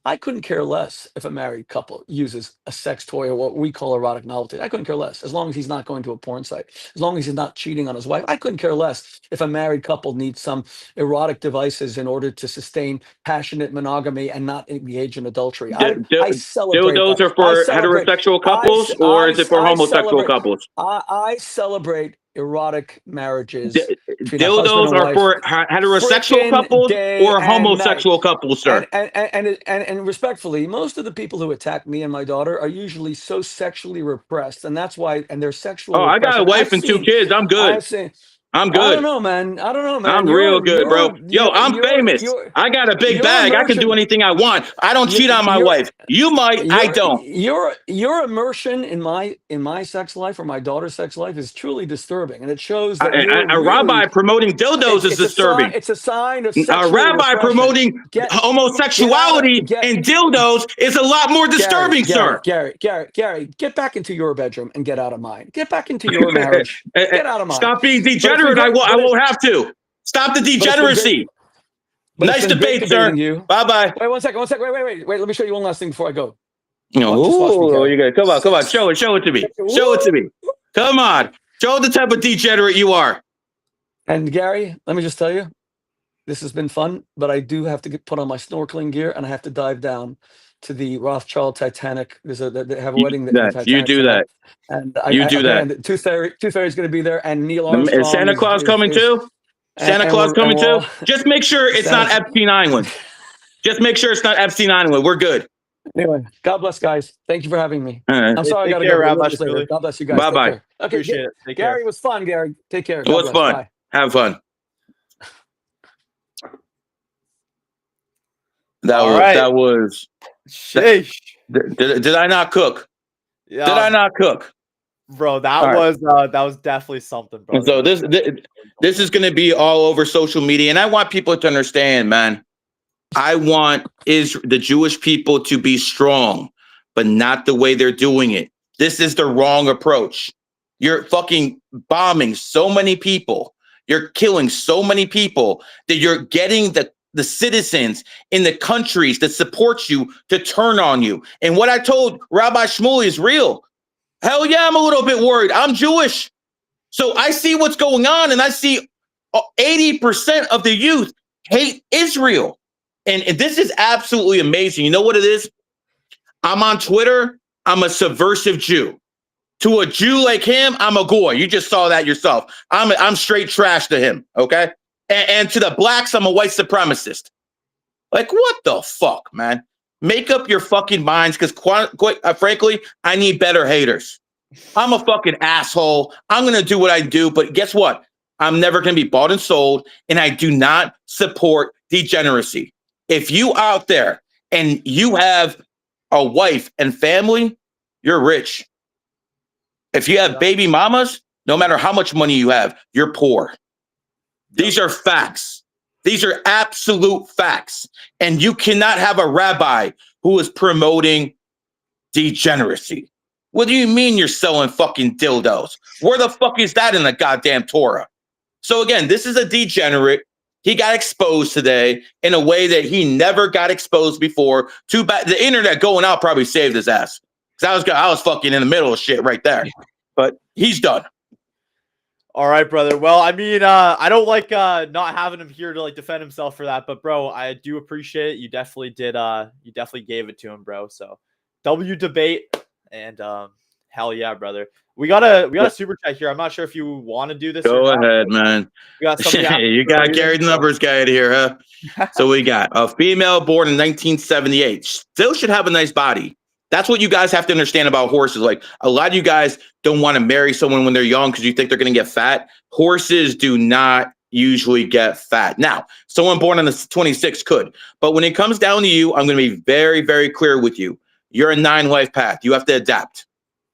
Speaker 3: I couldn't care less if a married couple uses a sex toy or what we call erotic novelty. I couldn't care less, as long as he's not going to a porn site, as long as he's not cheating on his wife. I couldn't care less if a married couple needs some erotic devices in order to sustain passionate monogamy and not engage in adultery. I celebrate
Speaker 2: those are for heterosexual couples, or is it for homosexual couples?
Speaker 3: I celebrate erotic marriages.
Speaker 2: Dildos are for heterosexual couples or homosexual couples, sir.
Speaker 3: And respectfully, most of the people who attack me and my daughter are usually so sexually repressed, and that's why. And they're sexual.
Speaker 2: Oh, I got a wife and 2 kids. I'm good. I'm
Speaker 3: I don't
Speaker 2: good.
Speaker 3: know, man. I don't know, man.
Speaker 2: I'm real good, bro. Yo, I'm famous. I got a big
Speaker 3: you're a
Speaker 2: bag. I can do
Speaker 3: merchant.
Speaker 2: anything I want. I don't cheat on my wife. You might. I don't.
Speaker 3: Your immersion in my sex life or my daughter's sex life is truly disturbing, and it shows that you're
Speaker 2: A rabbi
Speaker 3: really.
Speaker 2: promoting dildos is disturbing.
Speaker 3: It's a sign of
Speaker 2: A
Speaker 3: sexual
Speaker 2: rabbi
Speaker 3: repression.
Speaker 2: promoting homosexuality and dildos is a lot more disturbing, sir.
Speaker 3: Gary, get back into your bedroom and get out of mine. Get back into your marriage. Get out of mine.
Speaker 2: Stop being degenerate. I won't have to. Stop the degeneracy. Nice debate, sir. Bye-bye.
Speaker 3: Wait, one second. Wait. Let me show you one last thing before I go.
Speaker 2: Oh, you got come on. Show it to me. Show it to me. Come on. Show the type of degenerate you are.
Speaker 3: And Gary, let me just tell you, this has been fun, but I do have to put on my snorkeling gear and I have to dive down to the Rothschild Titanic. They have a wedding.
Speaker 2: You do that.
Speaker 3: And
Speaker 2: you do that.
Speaker 3: And Tooth Fairy's going to be there, and Neil Armstrong.
Speaker 2: Is Santa Claus coming too? Santa Claus coming too? Just make sure it's not Epstein Island. Just make sure it's not Epstein Island. We're good.
Speaker 3: Anyway, God bless, guys. Thank you for having me.
Speaker 2: Right.
Speaker 3: I'm sorry I got to go. Rabbi. God bless you guys.
Speaker 2: Bye-bye.
Speaker 3: Okay,
Speaker 1: Appreciate it.
Speaker 3: Gary, it was fun, Gary. Take care.
Speaker 2: It was fun.
Speaker 3: Bye.
Speaker 2: Have fun. That was.
Speaker 1: Sheesh.
Speaker 2: Did I not cook?
Speaker 1: Yeah.
Speaker 2: Did I not cook?
Speaker 1: Bro, that was definitely something, bro.
Speaker 2: So this is going to be all over social media, and I want people to understand, man. I want the Jewish people to be strong, but not the way they're doing it. This is the wrong approach. You're fucking bombing so many people. You're killing so many people that you're getting the citizens in the countries that support you to turn on you. And what I told Rabbi Shmuley is real. Hell yeah, I'm a little bit worried. I'm Jewish. So I see what's going on, and I see 80% of the youth hate Israel. And this is absolutely amazing. You know what it is? I'm on Twitter. I'm a subversive Jew. To a Jew like him, I'm a goy. You just saw that yourself. I'm straight trash to him, okay? And to the blacks, I'm a white supremacist. Like, what the fuck, man? Make up your fucking minds, because quite frankly, I need better haters. I'm a fucking asshole. I'm going to do what I do, but guess what? I'm never going to be bought and sold, and I do not support degeneracy. If you out there and you have a wife and family, you're rich. If you have baby mamas, no matter how much money you have, you're poor. These are facts. These are absolute facts. And you cannot have a rabbi who is promoting degeneracy. What do you mean you're selling fucking dildos? Where the fuck is that in the goddamn Torah? So again, this is a degenerate. He got exposed today in a way that he never got exposed before. Too bad the internet going out probably saved his ass. Because I was fucking in the middle of shit right there. But he's done.
Speaker 1: All right, brother. Well, I mean, I don't like not having him here to like defend himself for that, but bro, I do appreciate it. You definitely did. You definitely gave it to him, bro. So, W debate, and hell yeah, brother. We got a super chat here. I'm not sure if you want to do this.
Speaker 2: Go ahead, man.
Speaker 1: We got
Speaker 2: you got Gary the Numbers guy in here, huh? So we got a female born in 1978. Still should have a nice body. That's what you guys have to understand about horses. Like, a lot of you guys don't want to marry someone when they're young because you think they're going to get fat. Horses do not usually get fat. Now, someone born on the 26th could. But when it comes down to you, I'm going to be very, very clear with you. You're a 9 life path. You have to adapt.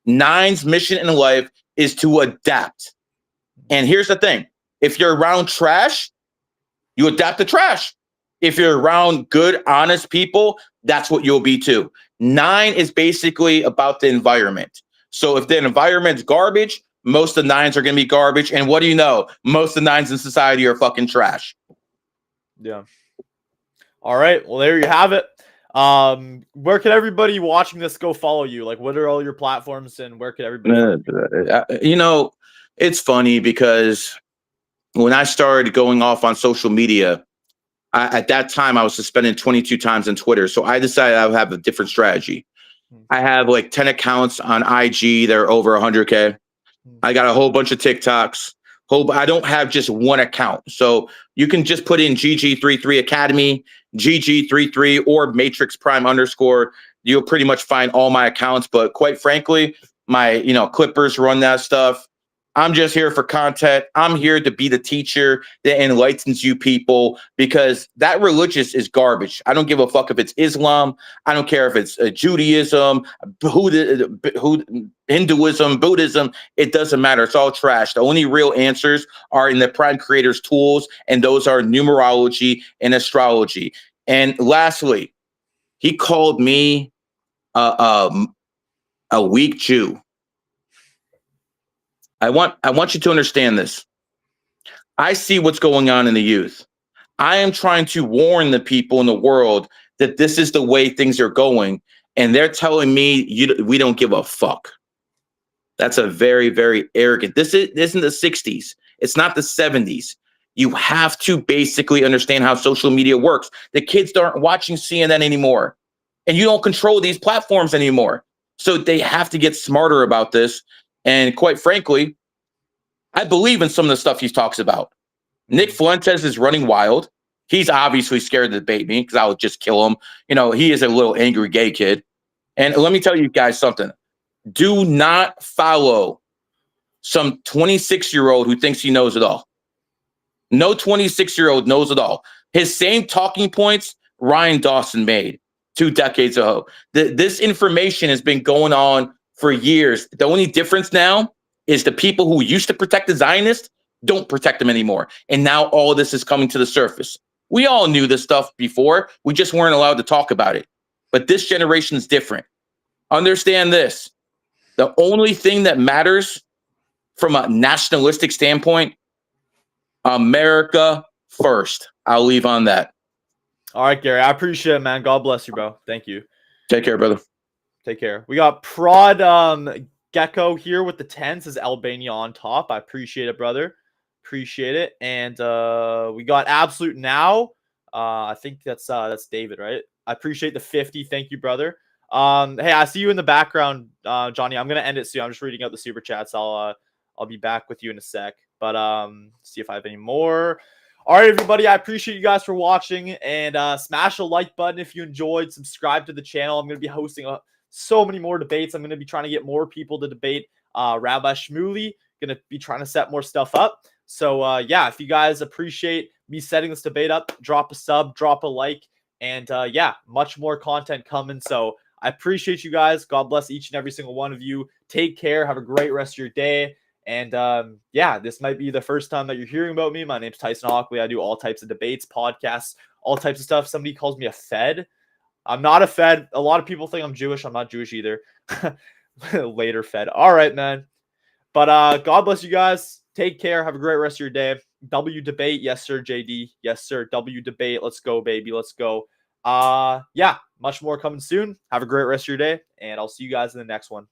Speaker 2: 9's mission in life is to adapt. And here's the thing. If you're around trash, you adapt to trash. If you're around good, honest people, that's what you'll be too. 9 is basically about the environment. So if the environment's garbage, most of the 9s are going to be garbage. And what do you know? Most of the 9s in society are fucking trash.
Speaker 1: Yeah. All right. Well, there you have it. Where can everybody watching this go follow you? Like, what are all your platforms, and where could everybody?
Speaker 2: You know, it's funny because when I started going off on social media, at that time, I was suspended 22 times on Twitter. So I decided I would have a different strategy. I have like 10 accounts on IG. They're over 100K. I got a whole bunch of TikToks. I don't have just one account. So you can just put in GG33 Academy, GG33, or Matrix Prime _. You'll pretty much find all my accounts. But quite frankly, my Clippers run that stuff. I'm just here for content. I'm here to be the teacher that enlightens you people, because that religious is garbage. I don't give a fuck if it's Islam. I don't care if it's Judaism, Hinduism, Buddhism. It doesn't matter. It's all trash. The only real answers are in the Prime Creator's tools, and those are numerology and astrology. And lastly, he called me a weak Jew. I want you to understand this. I see what's going on in the youth. I am trying to warn the people in the world that this is the way things are going, and they're telling me we don't give a fuck. That's a very, very arrogant. This isn't the 60s. It's not the 70s. You have to basically understand how social media works. The kids aren't watching CNN anymore, and you don't control these platforms anymore. So they have to get smarter about this. And quite frankly, I believe in some of the stuff he talks about. Nick Fuentes is running wild. He's obviously scared to debate me because I would just kill him. You know, he is a little angry gay kid. And let me tell you guys something. Do not follow some 26-year-old who thinks he knows it all. No 26-year-old knows it all. His same talking points Ryan Dawson made 2 decades ago. This information has been going on for years. The only difference now is the people who used to protect the Zionists don't protect them anymore. And now all this is coming to the surface. We all knew this stuff before. We just weren't allowed to talk about it. But this generation is different. Understand this. The only thing that matters from a nationalistic standpoint, America first. I'll leave on that.
Speaker 1: All right, Gary. I appreciate it, man. God bless you, bro. Thank you.
Speaker 2: Take care, brother.
Speaker 1: Take care. We got Prod Gecko here with the 10, says Albania on top. I appreciate it, brother. Appreciate it. And we got Absolute Now. I think that's David, right? I appreciate the 50. Thank you, brother. Hey, I see you in the background, Johnny. I'm gonna end it soon. I'm just reading out the super chats. I'll be back with you in a sec. But see if I have any more. All right, everybody. I appreciate you guys for watching, and smash the like button if you enjoyed. Subscribe to the channel. I'm gonna be hosting so many more debates. I'm gonna be trying to get more people to debate Rabbi Shmuley. Gonna be trying to set more stuff up. So yeah, if you guys appreciate me setting this debate up, drop a sub, drop a like, and yeah, much more content coming. So I appreciate you guys. God bless each and every single one of you. Take care. Have a great rest of your day. And yeah, this might be the first time that you're hearing about me. My name's Tyson Hockley. I do all types of debates, podcasts, all types of stuff. Somebody calls me a Fed. I'm not a Fed. A lot of people think I'm Jewish. I'm not Jewish either. Later Fed. All right, man. But God bless you guys. Take care. Have a great rest of your day. W debate. Yes, sir, JD. Yes, sir. W debate. Let's go, baby. Let's go. Yeah, much more coming soon. Have a great rest of your day, and I'll see you guys in the next one.